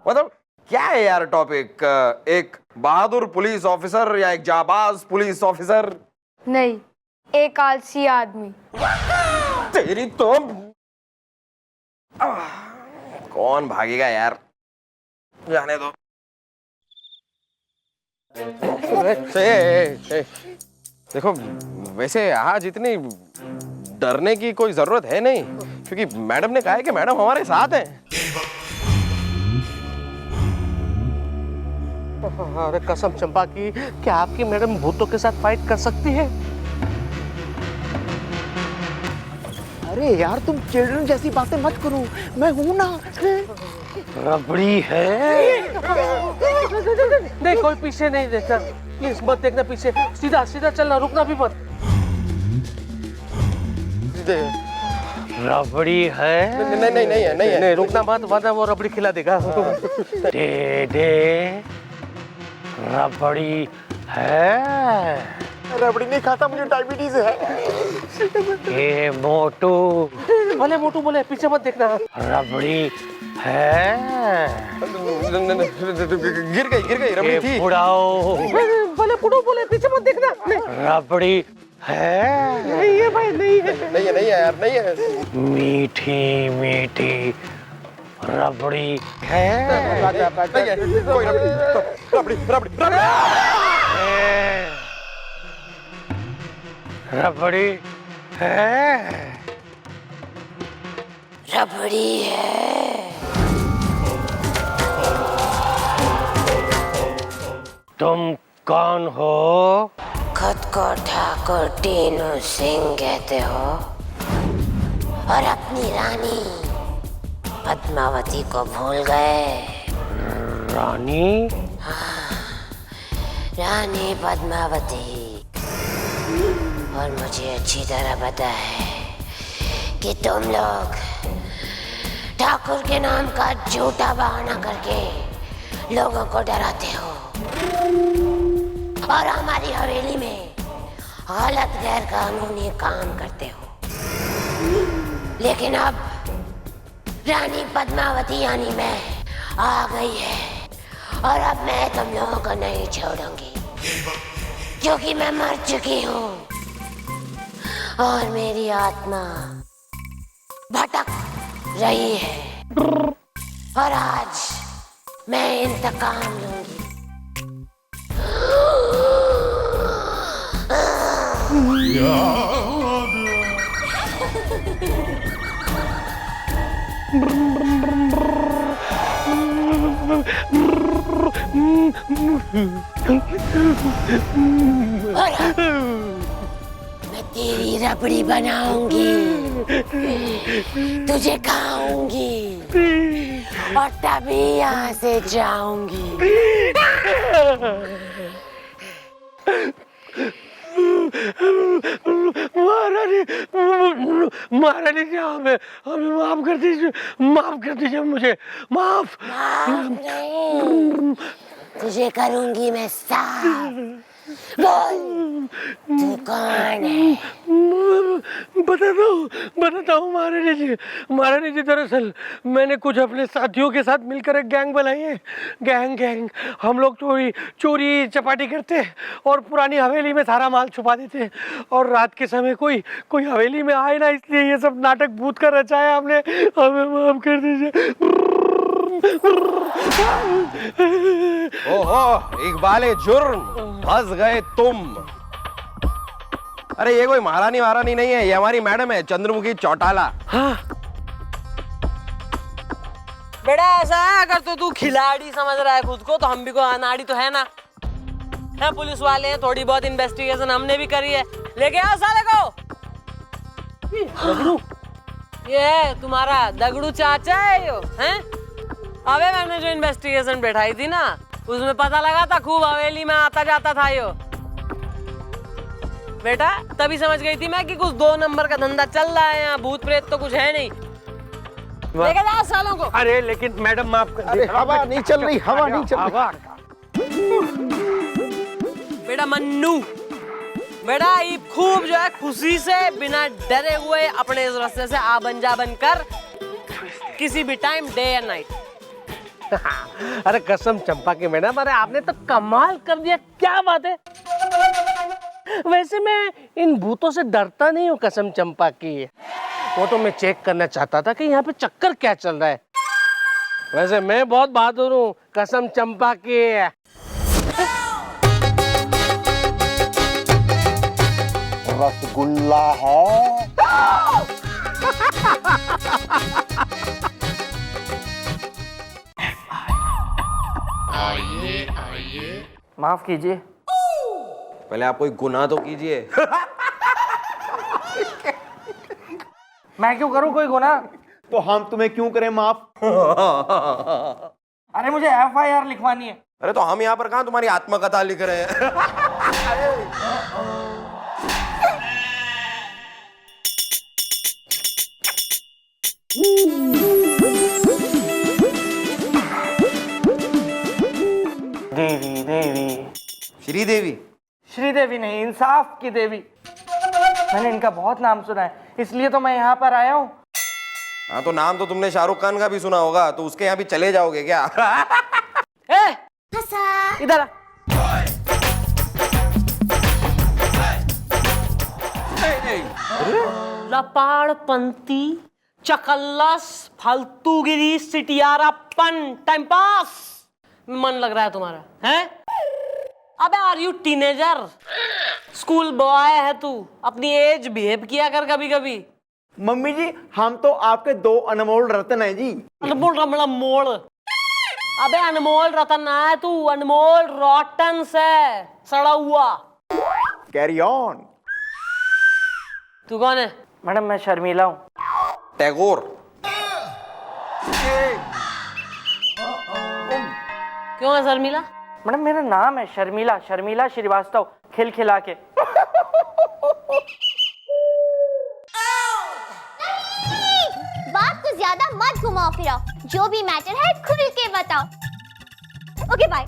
मतलब क्या है यार टॉपिक? एक बहादुर पुलिस ऑफिसर या एक जाबाज पुलिस ऑफिसर? नहीं, एक आलसी आदमी। तेरी तो कौन भागेगा यार, जाने दो। देखो, वैसे आज इतनी डरने की कोई जरूरत है नहीं, क्योंकि मैडम ने कहा है कि मैडम हमारे साथ हैं। अरे कसम चंपा की, क्या आपकी मैडम भूतों के साथ फाइट कर सकती है? अरे यार, तुम चिल्ड्रन जैसी बातें मत करो, मैं हूं ना। रबड़ी है। नहीं, कोई पीछे नहीं देखना, प्लीज मत देखना पीछे, सीधा सीधा चलना, रुकना भी मत। रबड़ी है। नहीं नहीं नहीं है, नहीं है। नहीं, रुकना मत, वरना वो रबड़ी खिला देगा। दे दे, रबड़ी है। रबड़ी नहीं खाता, मुझे डायबिटीज है। ए मोटू, भले मोटू बोले, पीछे मत देखना। रबड़ी है। गिर गई रबड़ी थी। बुढ़ाओ, भले बुढ़ो बोले, पीछे मत देखना। रबड़ी है। नहीं है भाई, नहीं है। नहीं है, नहीं है यार, नहीं है। मीठी मीठी रबड़ी है। नहीं है, कोई रबड़ी रबड़ी रबड़ी रबड़ी है। रबड़ी है। तुम कौन हो? खुद को ठाकुर टीनू सिंह कहते हो और अपनी रानी पद्मावती को भूल गए। रानी? रानी पद्मावती, और मुझे अच्छी तरह पता है कि तुम लोग ठाकुर के नाम का झूठा बहाना करके लोगों को डराते हो और हमारी हवेली में गलत गैर कानूनी काम करते हो। लेकिन अब रानी पद्मावती यानी मैं आ गई है और अब मैं तुम लोगों को नहीं छोड़ूंगी, क्योंकि मैं मर चुकी हूँ और मेरी आत्मा भटक रही है और आज मैं इंतकाम लूंगी। मैं तेरी रबड़ी बनाऊंगी, तुझे खाऊंगी और तभी यहाँ से जाऊंगी। महारानी जी, हमें माफ कर दीजिए मुझे, माफ। नहीं, तुझे करूंगी मैं साफ। बोल, तू कौन है? बताता हूँ महारानी जी, दरअसल मैंने कुछ अपने साथियों के साथ मिलकर एक गैंग बनाई है। गैंग हम लोग चोरी चपाटी करते और पुरानी हवेली में सारा माल छुपा देते और रात के समय कोई हवेली में आए ना, इसलिए ये सब नाटक भूत कर रचाया हमने। हमें माफ कर दीजिए। ओहो, इकबाल जुर्म, फंस गए तुम। अरे ये कोई महारानी नहीं है, ये हमारी मैडम है, चंद्रमुखी चौटाला। हाँ। बेटा ऐसा है, अगर तो तू खिलाड़ी समझ रहा है खुद को, तो हम भी कोई अनाड़ी तो है ना। है पुलिस वाले हैं, थोड़ी बहुत इन्वेस्टिगेशन हमने भी करी है। लेके आओ साले को। दगड़ू, ये है तुम्हारा दगड़ू चाचा है यो, हैं? अबे मैंने जो इन्वेस्टिगेशन बैठाई थी ना, उसमें पता लगा था खूब हवेली में आता जाता था यो। बेटा तभी समझ गई थी मैं कि कुछ 2 नंबर का धंधा चल रहा है यहाँ, भूत प्रेत तो कुछ है नहीं। लेके जाओ सालों को। अरे लेकिन मैडम माफ कर अरे हवा नहीं चल रही, हवा नहीं चल रही। बेटा मन्नू, बेटा ये खूब जो है खुशी से बिना डरे हुए अपने इस रास्ते से आ बन जा बनकर किसी भी टाइम, डे या नाइट। अरे कसम चंपा की मैडम, अरे आपने तो कमाल कर दिया, क्या बात है। वैसे मैं इन भूतों से डरता नहीं हूँ कसम चंपा की, वो तो मैं चेक करना चाहता था कि यहाँ पे चक्कर क्या चल रहा है। वैसे मैं बहुत बहादुर हूँ कसम चंपा की। रसगुल्ला है। माफ कीजिए। पहले आप कोई गुनाह तो कीजिए। मैं क्यों करूं कोई गुनाह? तो हम तुम्हें क्यों करें माफ? अरे मुझे FIR लिखवानी है। अरे तो हम यहाँ पर कहाँ तुम्हारी आत्मकथा लिख रहे हैं। देवी श्रीदेवी? श्रीदेवी नहीं, इंसाफ की देवी। मैंने इनका बहुत नाम सुना है, इसलिए तो मैं यहाँ पर आया हूँ। हाँ तो नाम तो तुमने शाहरुख खान का भी सुना होगा, तो उसके यहाँ भी चले जाओगे क्या? इधर आ। लपाड़पंती, चकल्लस, फालतूगिरी, सिटियारापन, टाइम पास मन लग रहा है तुम्हारा, हैं? अबे are you teenager? School boy है तू, अपनी एज बिहेव किया कर कभी कभी। मम्मी जी, हम तो आपके 2 अनमोल रत्न हैं जी। अनमोल रमला मोड़। अबे अनमोल रतन है तू, अनमोल रॉटन से सड़ा हुआ। Carry on. तू कौन है? मैडम मैं शर्मिला हूँ। टैगोर। क्यों है शर्मिला? मैडम मेरा नाम है शर्मिला, शर्मिला श्रीवास्तव, खिलखिला के। मत घुमाओ फिराओ, जो भी मैटर है खुल के बताओ। Okay bye.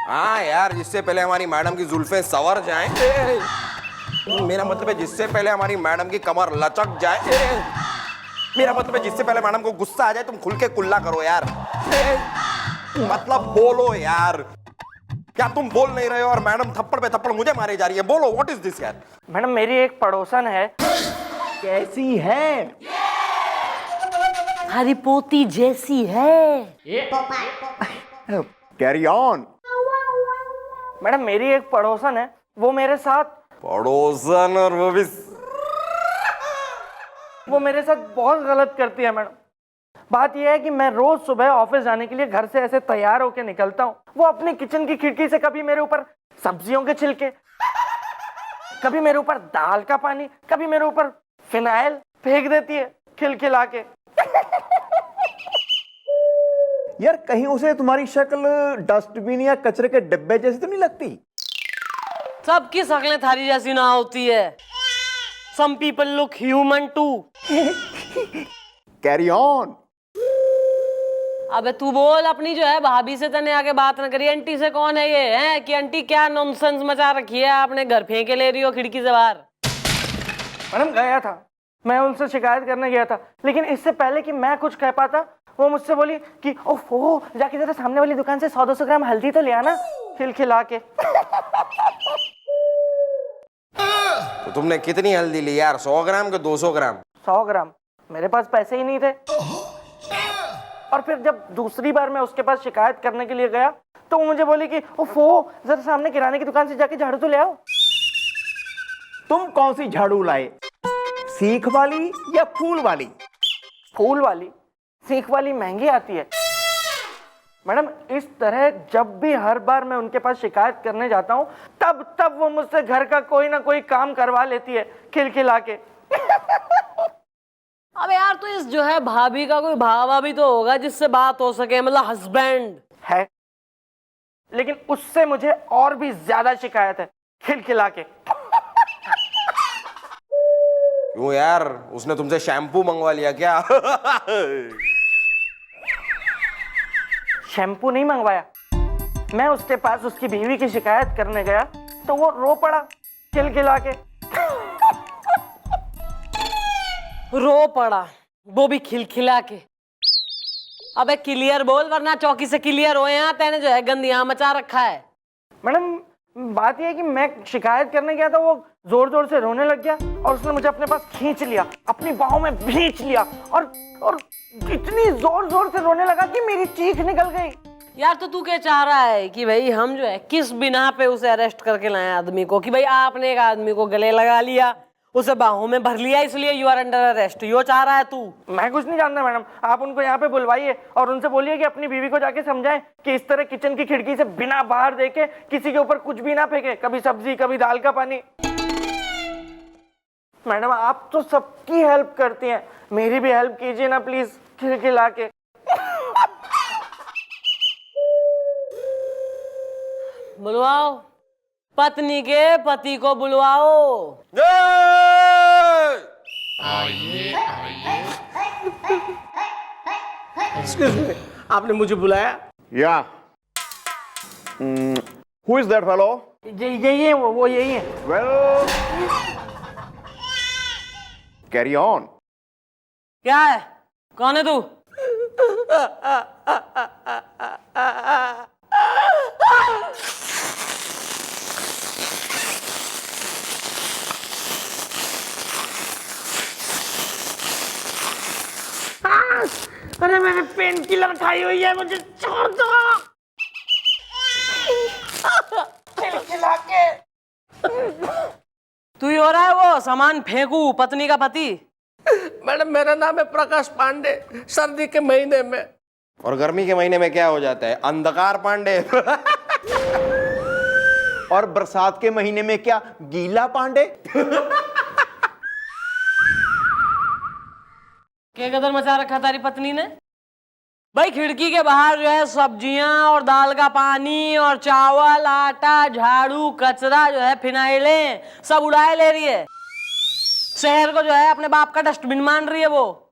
हाँ यार, जिससे पहले हमारी मैडम की जुल्फें संवर जाएं। मेरा मतलब है जिससे पहले हमारी मैडम की कमर लचक जाए। मेरा मतलब है जिससे पहले मैडम को गुस्सा आ जाए, तुम खुल के कुल्ला करो यार। मतलब बोलो यार, क्या तुम बोल नहीं रहे हो और मैडम थप्पड़ पे थप्पड़ मुझे मारे जा रही है? बोलो, व्हाट इज दिस यार? मैडम मेरी एक पड़ोसन है। कैसी है? हरी पोती जैसी है। Carry on. मैडम मेरी एक पड़ोसन है, वो मेरे साथ पड़ोसन, और वो मेरे साथ बहुत गलत करती है मैडम। बात यह है कि मैं रोज सुबह ऑफिस जाने के लिए घर से ऐसे तैयार होकर निकलता हूँ, वो अपनी किचन की खिड़की से कभी मेरे ऊपर सब्जियों के छिलके, कभी मेरे ऊपर दाल का पानी, कभी मेरे ऊपर फिनाइल फेंक देती है खिलखिला के। यार कहीं उसे तुम्हारी शक्ल डस्टबिन या कचरे के डिब्बे जैसी तो नहीं लगती? सबकी शक्लें थारी जैसी ना होती है। Some people look human too. Carry on. अबे तू बोल, अपनी जो है भाभी से तने आके बात न करी। आंटी से कौन है ये है कि आंटी क्या नॉनसेंस मचा रखी है, आपने घर फेंके ले रही हो खिड़की से बाहर। मैडम गया था, मैं उनसे शिकायत करने गया था, लेकिन इससे पहले कि मैं कुछ कह पाता वो मुझसे बोली कि ओफो, जाके जरा सामने वाली दुकान से 100-200 ग्राम हल्दी तो ले आना खिलखिला के। तो तुमने कितनी हल्दी ली यार? 100 ग्राम के 200 ग्राम? 100 ग्राम। मेरे पास पैसे ही नहीं थे। और फिर जब दूसरी बार मैं उसके पास शिकायत करने के लिए गया तो वो मुझे बोली कि ओफो, जरा सामने किराने की दुकान से जाके झाड़ू तो ले आओ। तुम कौन सी झाड़ू लाए, सीख वाली या फूल वाली? फूल वाली। सीख वाली महंगी आती है मैडम। इस तरह जब भी हर बार मैं उनके पास शिकायत करने जाता हूँ तब वो मुझसे घर का कोई ना कोई काम करवा लेती है खिलखिला के। अब यार तो इस जो है भाभी का कोई भावा भी तो होगा जिससे बात हो सके, मतलब हस्बैंड है, लेकिन उससे मुझे और भी ज्यादा शिकायत है खिलखिला के। क्यों यार, उसने तुमसे शैम्पू मंगवा लिया क्या? शैम्पू नहीं मंगवाया, मैं उसके पास उसकी बीवी की शिकायत करने गया तो वो रो पड़ा खिलखिला के। रो पड़ा, वो भी खिलखिला के। अबे क्लियर बोल, वरना चौकी से क्लियर हो। यहाँ तेने जो है गंदियां मचा रखा है। मैडम बात यह है कि मैं शिकायत करने गया था, वो जोर जोर से रोने लग गया और उसने मुझे अपने पास खींच लिया, अपनी बाहों में भींच लिया और इतनी जोर जोर से रोने लगा कि मेरी चीख निकल गई। यार तो तू क्या चाह रहा है कि भाई हम जो है किस बिना पे उसे अरेस्ट करके लाए आदमी को, कि भाई आपने एक आदमी को गले लगा लिया, उसे बाहों में भर लिया, इसलिए यू आर अंडर अरेस्ट, यो चाह रहा है तू? मैं कुछ नहीं जानता मैडम, आप उनको यहाँ पे बुलवाइए और उनसे बोलिए कि अपनी बीवी को जाके समझाएं कि इस तरह किचन की खिड़की से बिना बाहर देखे किसी के ऊपर कुछ भी ना फेंके, कभी सब्जी कभी दाल का पानी। मैडम आप तो सबकी हेल्प करती हैं, मेरी भी हेल्प कीजिए ना प्लीज खिलखिला के। बुलवाओ, पत्नी के पति को बुलवाओ। एक्सक्यूज मी, आपने मुझे बुलाया? या हु इज दैट फेलो? यही है वो यही है। Well carry on. क्या है, कौन है तू? अरे मैंने पेन किलर खाई हुई है, मुझे छोड़ दो। खिलखिला के। तू ही हो रहा है वो सामान फेंकू पत्नी का पति? मैडम मेरा नाम है प्रकाश पांडे। सर्दी के महीने में और गर्मी के महीने में क्या हो जाता है? अंधकार पांडे। और बरसात के महीने में क्या, गीला पांडे? क्या कदर मचा रखा तारी पत्नी ने? भाई खिड़की के बाहर जो है सब्जियां और दाल का पानी और चावल, आटा, झाड़ू, कचरा जो है, फिनाइलें सब उड़ाए ले रही है। शहर को जो है अपने बाप का डस्टबिन मान रही है वो।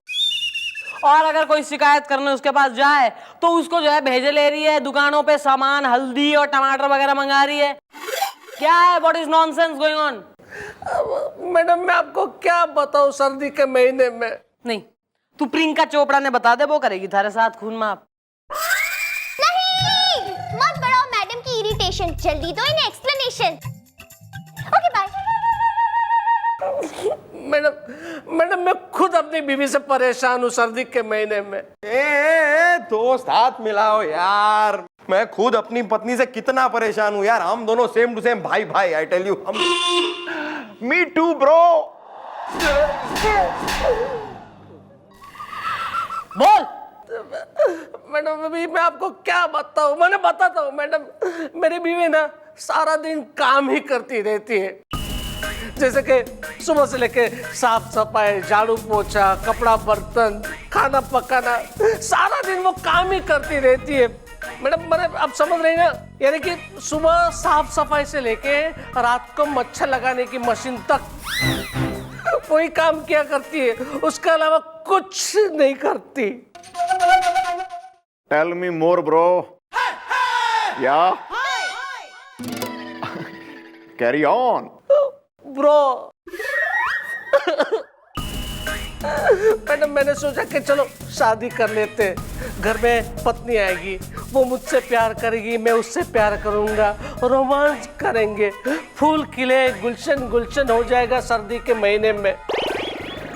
और अगर कोई शिकायत करने उसके पास जाए तो उसको जो है भेजे ले रही है, दुकानों पे सामान हल्दी और टमाटर वगैरह मंगा रही है। क्या है, what is nonsense going on? Madam मैं आपको क्या बताऊं सर्दी के महीने में। नहीं, तू प्रियंका चोपड़ा ने बता दे, वो करेगी थारे साथ खून माप। नहीं, मत बढ़ाओ मैडम की इरिटेशन, जल्दी दो इन्हें एक्सप्लेनेशन। Okay bye. मैडम मैं खुद अपनी बीवी से परेशान हूँ सर्दी के महीने में। दोस्त हाथ मिलाओ यार। मैं खुद अपनी पत्नी से कितना परेशान हूँ यार। हम दोनों सेम टू सेम भाई भाई, I tell you. Me too bro. बोल। मैडम अभी मैं आपको क्या बताऊं, मैंने बताता हूँ मैडम। मेरी बीवी ना सारा दिन काम ही करती रहती है, जैसे कि सुबह से लेके साफ सफाई, झाड़ू पोछा, कपड़ा बर्तन, खाना पकाना, सारा दिन वो काम ही करती रहती है। मैडम मैंने आप समझ रही ना, यानी कि सुबह साफ सफाई से लेके रात को मच्छर लगाने की मशीन तक वही काम किया करती है, उसके अलावा कुछ नहीं करती। टेल मी मोर ब्रो। या कैरी ऑन ब्रो। मैडम मैंने सोचा कि चलो शादी कर लेते, घर में पत्नी आएगी, वो मुझसे प्यार करेगी, मैं उससे प्यार करूंगा, रोमांस करेंगे, फूल खिले, गुलशन गुलशन हो जाएगा सर्दी के महीने में।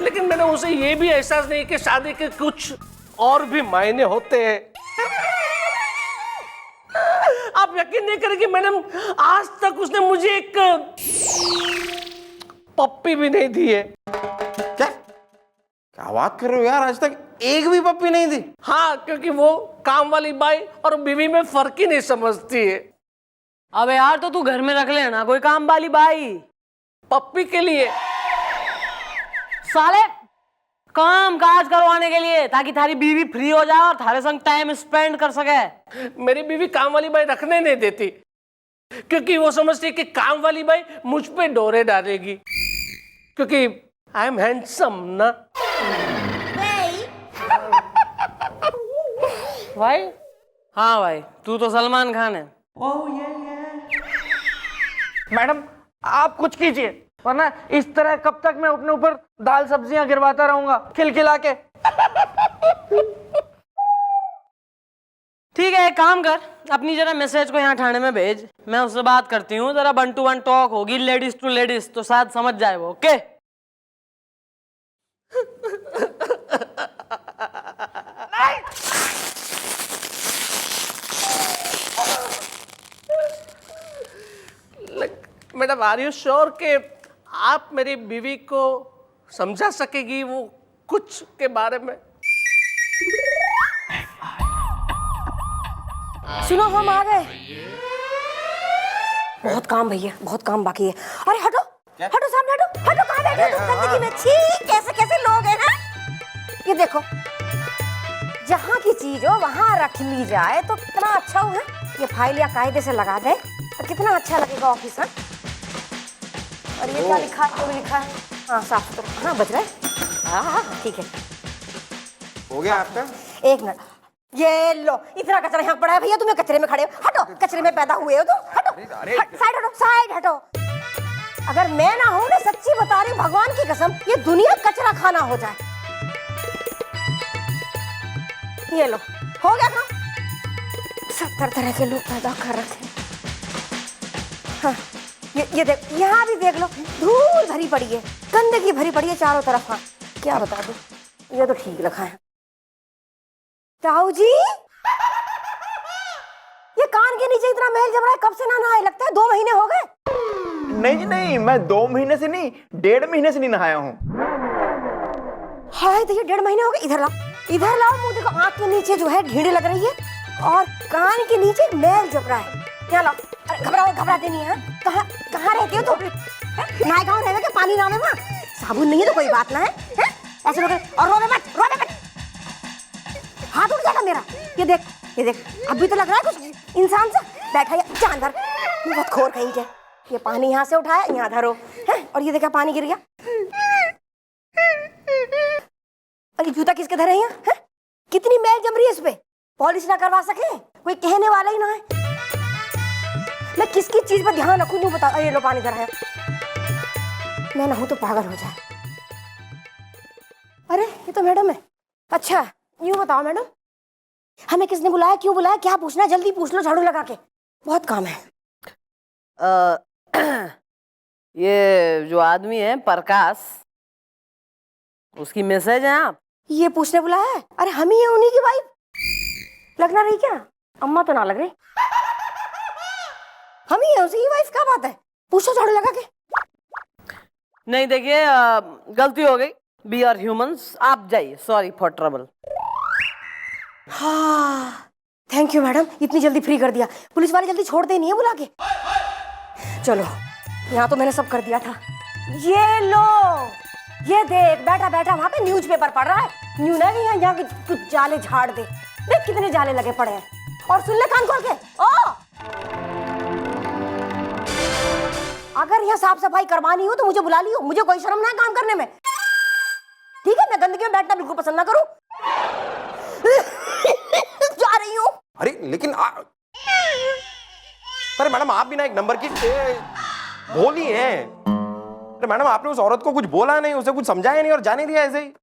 लेकिन मैंने उसे ये भी एहसास नहीं कि शादी के कुछ और भी मायने होते हैं। आप यकीन नहीं करेंगे मैडम, आज तक उसने मुझे एक पप्पी भी नहीं दी है। क्या बात कर रहे हो यार, आज तक एक भी पप्पी नहीं दी? हाँ, क्योंकि वो काम वाली बाई और बीवी में फर्क ही नहीं समझती है। अबे यार तो तू घर में रख लेना कोई काम वाली बाई पप्पी के लिए, साले काम काज करवाने के लिए, ताकि थारी बीवी फ्री हो जाए और थारे संग टाइम स्पेंड कर सके। मेरी बीवी काम वाली बाई रखने नहीं देती, क्योंकि वो समझती है कि काम वाली बाई मुझ पे डोरे डालेगी, क्योंकि आई एम हैंडसम ना। भाई हाँ भाई, तू तो सलमान खान है। मैडम आप कुछ कीजिए, वरना इस तरह कब तक मैं अपने ऊपर दाल सब्जियां गिरवाता रहूंगा खिलखिला के। ठीक है, एक काम कर, अपनी जरा मैसेज को यहाँ थाने में भेज, मैं उससे बात करती हूँ, जरा 1 to 1 टॉक होगी लेडीज टू लेडीज, तो शायद समझ जाए वो। Okay madam are you sure कि आप मेरी बीवी को समझा सकेगी वो कुछ के बारे में? सुनो हम आ गए। बहुत काम भैया, बहुत काम बाकी है। अरे हटो हटो सामने हटो हटो, कहाँ बैठे हो तुम गंदगी में? छी, कैसे कैसे लोग हैं हैं? ये देखो, जहाँ की चीज हो वहाँ रख ली जाए तो कितना अच्छा हो। है ये फाइल या कायदे से लगा दे तो कितना अच्छा लगेगा ऑफिस। और ये क्या लिखा है? भी लिखा है, हाँ साफ सुथरा, हाँ बच रहा है। हाँ हाँ ठीक है, हो गया आपका? एक मिनट, ये लो, इतना कचरा यहाँ पड़ा है भैया, तुम्हें कचरे में खड़े हो, हटो, कचरे में पैदा हुए हो तो हटो, साइड हटो, साइड हटो। अगर मैं ना हूं ना, सच्ची बता रही हूँ भगवान की कसम, ये दुनिया कचरा खाना हो जाए। ये लो, हो गया काम। 70 तरह के लोग पैदा कर रखे। हाँ, ये देख, यहाँ भी देख लो, धूल भरी पड़ी है, गंदगी भरी पड़ी है चारों तरफ। हाँ क्या बता दूं, ये तो ठीक रखा है। ताऊ जी, ये कान के नीचे इतना मैल जम रहा है, कब से ना नहाए? लगता है 2 महीने हो गए। नहीं नहीं, मैं 2 महीने से नहीं, 1.5 महीने से नहीं नहाया हूँ। हाय, तो ये 1.5 महीने हो गए। इधर लाओ मुंह देखो, आंख के नीचे जो है ढीढ़ लग रही है और कान के नीचे मैल जम रहा है। क्या लाओ, अरे घबराते नहीं है। कहाँ रहती हो तुम? नहाए गाँव रहने के पानी ना में, वहाँ साबुन नहीं है तो कोई बात ना है, ऐसे लोग। और रोवे मत, हाथ उठ जाएगा मेरा। ये देख, अभी तो लग रहा है कुछ इंसान सा बैठा है जानवर, बहुत खोर कहीं के। ये पानी यहाँ से उठाया, यहाँ धरो है, और ये देखा पानी गिर गया। और ये जूता किसके धरे हैं हैं? कितनी मैल जम रही है इस पे, पॉलिश ना करवा सके, कोई कहने वाला ही ना है। मैं किसकी चीज पर ध्यान रखूं, यूं बता। ये लो पानी धरा है, मैं ना हूं तो पागल हो जाए। अरे ये तो मैडम है। अच्छा यूं बताओ मैडम, हमें किसने बुलाया, क्यों बुलाया, क्या पूछना है? जल्दी पूछ लो झाड़ू लगा के, बहुत काम है। ये जो आदमी है प्रकाश, उसकी मैसेज है आप? ये पूछने बुलाया है? अरे हम ही है उन्हीं की वाइफ। लग ना रही क्या? अम्मा तो ना लग रही, हम ही है उसकी वाइफ। क्या बात है, पूछो झाड़ू लगा के। नहीं देखिए, गलती हो गई, वी आर ह्यूमंस, आप जाइए, सॉरी फॉर ट्रबल। हाँ थैंक यू मैडम, इतनी जल्दी फ्री कर दिया। पुलिस वाले जल्दी छोड़ देनी है बुला के। चलो यहाँ तो मैंने सब कर दिया था। ये लो, ये देख, बैठा बैठा वहां पे न्यूज़पेपर पढ़ रहा है। न्यू ना यहाँ कुछ जाले झाड़ दे, देख कितने जाले लगे पड़े हैं। और सुन ले कान खोल के, ओ अगर यहाँ साफ सफाई करवानी हो तो मुझे बुला लियो, मुझे कोई शर्म ना है काम करने में, ठीक है? मैं गंदगी में बैठना बिल्कुल पसंद ना करूं। जा रही हूँ। अरे लेकिन अरे मैडम आप भी ना एक नंबर की बोली है। अरे मैडम आपने उस औरत को कुछ बोला नहीं, उसे कुछ समझाया नहीं और जाने दिया ऐसे ही।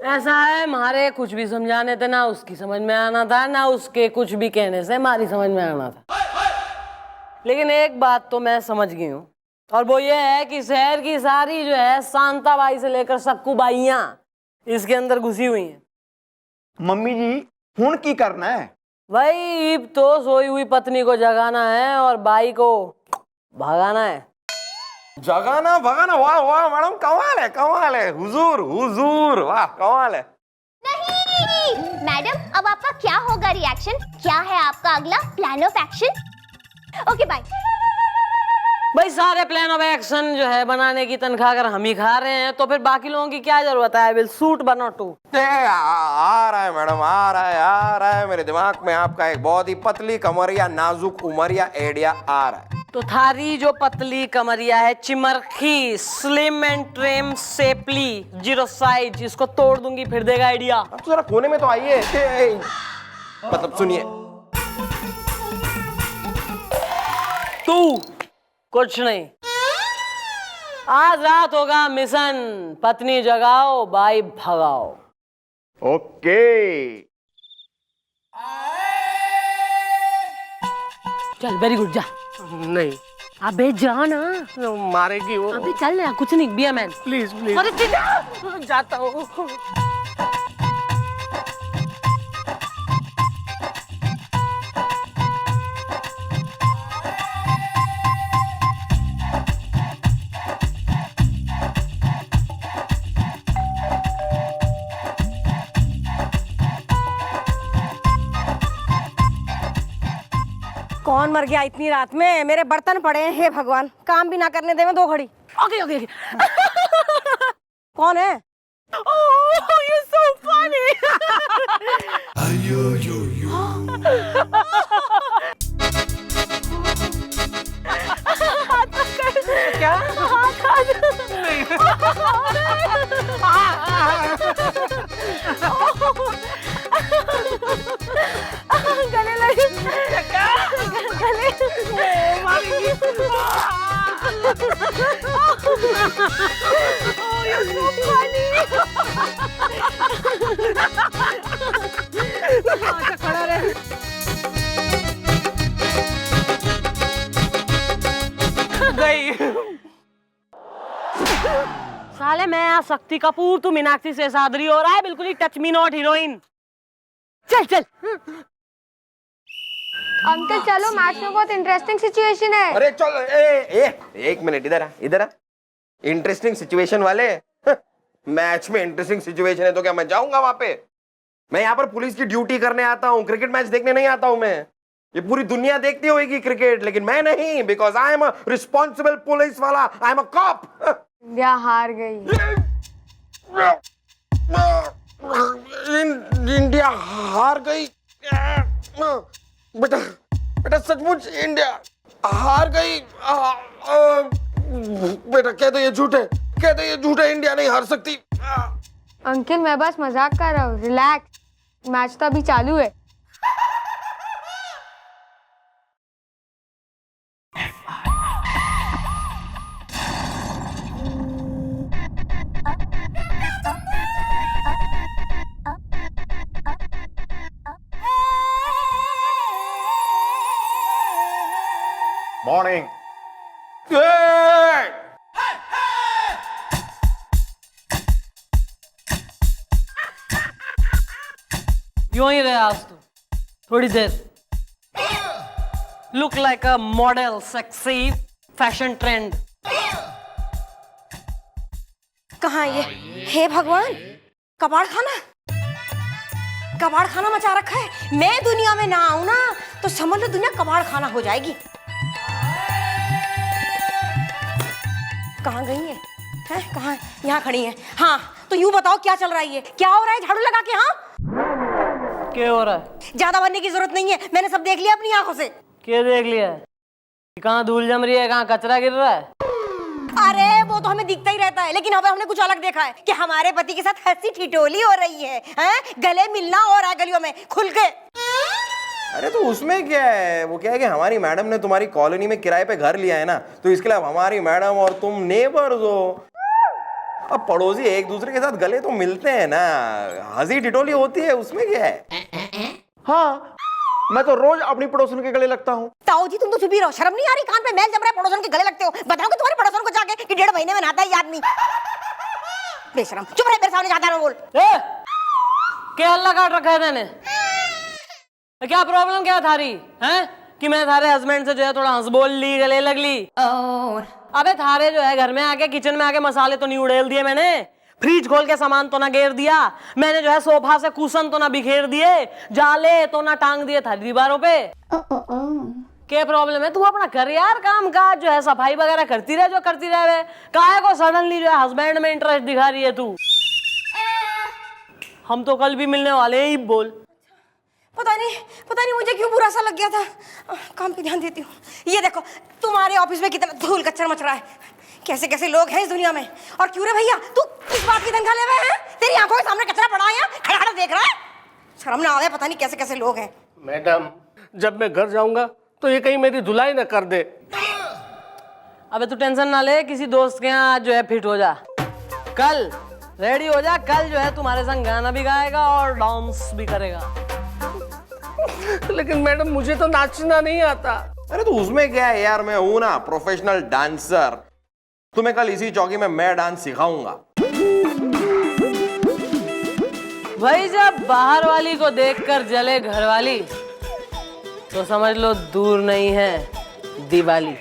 ऐसा है, हमारे कुछ भी समझाने थे ना उसकी समझ में आना था, ना उसके कुछ भी कहने से हमारी समझ में आना था। लेकिन एक बात तो मैं समझ गई हूँ, और वो ये है कि शहर की सारी जो है शांताबाई से लेकर सक्कू बाइयां इसके अंदर घुसी हुई हैं। मम्मी जी हुन की करना है? भाई अब तो सोई हुई पत्नी को जगाना है और बाई को भगाना है। जगाना भगाना, वाह वाह मैडम, कमाल है, हुजूर हुजूर, वाह कमाल है। नहीं मैडम, अब आपका क्या होगा रिएक्शन? क्या है आपका अगला plan of action? Okay bye. भाई सारे प्लान ऑफ एक्शन जो है बनाने की तनख्वाह अगर हम ही खा रहे हैं तो फिर बाकी लोगों की क्या जरूरत है? आई विल शूट वन और टू। आ रहा है मैडम, आ रहा है मेरे दिमाग में आपका एक बहुत ही पतली कमरिया, नाजुक उमरिया आइडिया आ रहा है। तो थारी जो पतली कमरिया है, चिमरखी, slim and trim, shapely, zero size, इसको तोड़ दूंगी, फिर देगा आइडिया। अब तो जरा कोने में तो आइए, मतलब सुनिए। तू कुछ नहीं, आज रात होगा मिशन पत्नी जगाओ बाई भगाओ। ओके चल वेरी गुड, जा। नहीं, अबे जा ना, मारेगी वो। अबे चल ना, कुछ नहीं, be a man. Please please. अरे ठीक, जाता हूँ। कौन मर गया इतनी रात में? मेरे बर्तन पड़े हैं, हे भगवान, काम भी ना करने दे मैं 2 घड़ी। Okay okay. कौन है? Oh, you're so funny. क्या? गले लगे, गले मारेगी। Oh, you're so funny. अच्छा खड़ा रहे। गई। साले मैं शक्ति कपूर, तू मीनाक्षी शेषाद्री हो रहा है, बिल्कुल ही टच मी नॉट हीरोइन। चल चल। अंकल चलो, मैच में बहुत इंटरेस्टिंग सिचुएशन है। अरे चल, एक मिनट, इधर आ। इंटरेस्टिंग सिचुएशन वाले, मैच में इंटरेस्टिंग सिचुएशन है तो क्या मैं जाऊंगा वहां पे? मैं यहाँ पर पुलिस की ड्यूटी करने आता हूँ, क्रिकेट मैच देखने नहीं आता हूँ मैं। ये पूरी दुनिया देखती होगी क्रिकेट, लेकिन मैं नहीं, because I am a responsible police वाला, I am a cop. India हार गई। इंडिया हार गई? बेटा सचमुच इंडिया हार गई? बेटा कह दो ये झूठ है, इंडिया नहीं हार सकती। अंकल मैं बस मजाक कर रहा हूँ, रिलैक्स, मैच तो अभी चालू है। मॉर्निंग। यूं ही रहे आज तो थोड़ी देर। Look like a model, sexy, fashion trend. कहाँ ये? हे भगवान, कबाड़ खाना, कबाड़ खाना मचा रखा है। मैं दुनिया में ना आऊं ना तो समझ लो दुनिया कबाड़ खाना हो जाएगी। कहाँ गई है? हैं? कहाँ है? यहाँ खड़ी है। हाँ तो यूं बताओ क्या चल रहा है, ये क्या हो रहा है? झाड़ू लगा के। हाँ क्या हो रहा है? ज्यादा बनने की जरूरत नहीं है, मैंने सब देख लिया अपनी आंखों से। क्या देख लिया है? कहाँ धूल जम रही है, कहाँ कचरा गिर रहा है? अरे वो तो हमें दिखता ही रहता है, लेकिन अब हमने कुछ अलग देखा है कि हमारे पति के साथ हंसी ठिठोली हो रही है, हैं? गले मिलना हो रहा है गलियों में खुल के। अरे तो उसमें क्या है? वो क्या है कि हमारी मैडम ने तुम्हारी कॉलोनी में किराए पे घर लिया है ना, तो इसके लिए अब हमारी मैडम और तुम नेबर्स हो। अब पड़ोसी एक दूसरे के साथ गले तो मिलते हैं ना, हंसी ठिठोली होती है, उसमें क्या है? हाँ, मैं तो रोज अपनी पड़ोसन के गले लगता हूँ। ताऊ जी तुम तो चुप ही रहो, शर्म नहीं आ रही? कान पे मैल जम रहा है, पड़ोसन के गले लगते हो। बताओ कि तुम्हारे पड़ोसन को जाके कि 1.5 महीने में नहाता है ये आदमी। बेशरम, चुप रहे, मेरे सामने ज्यादा ना बोल। क्या हल्ला काट रखा है तेने? क्या प्रॉब्लम क्या थारी हैं कि मैं थारे हस्बैंड से जो है थोड़ा हंस बोल ली, गले लग ली? अबे थारे जो है घर में आके, किचन में आके मसाले तो नहीं उड़ेल दिए मैंने, फ्रिज खोल के सामान तो ना घेर दिया मैंने, जो है सोफा से कुशन तो ना बिखेर दिए, जाले तो ना टांग दिए थारी दीवारों पे। क्या प्रॉब्लम है? तू अपना कर यार काम काज, जो है सफाई वगैरह करती रहे, जो करती रहे। काहे को सडनली जो है हस्बैंड में इंटरेस्ट दिखा रही है तू? हम तो कल भी मिलने वाले हैं, ही बोल। पता नहीं मुझे क्यों बुरा सा लग गया था। काम पे ध्यान देती हूँ। ये देखो तुम्हारे ऑफिस में कितना धूल कचरा मच रहा है, कैसे कैसे लोग हैं इस दुनिया में। और क्यों रे भैया, तू किस बात की तनख्वाह ले हुए हैं? तेरी आंखों के सामने कचरा पड़ा है, खड़ा खड़ा देख रहा है। शर्म ना आवे, पता नहीं कैसे कैसे लोग हैं। मैडम जब मैं घर जाऊंगा तो ये कहीं मेरी धुलाई ना कर दे। अबे तू टेंशन ना ले, किसी दोस्त के यहाँ जो है फिट हो जा, कल रेडी हो जा, कल जो है तुम्हारे संग गाना भी गाएगा और डांस भी करेगा। लेकिन मैडम मुझे तो नाचना नहीं आता। अरे तो उसमें क्या है यार, मैं हूं ना प्रोफेशनल डांसर। तुम्हें कल इसी चौकी में मैं डांस सिखाऊंगा। भाई जब बाहर वाली को देखकर जले घर वाली, तो समझ लो दूर नहीं है दिवाली।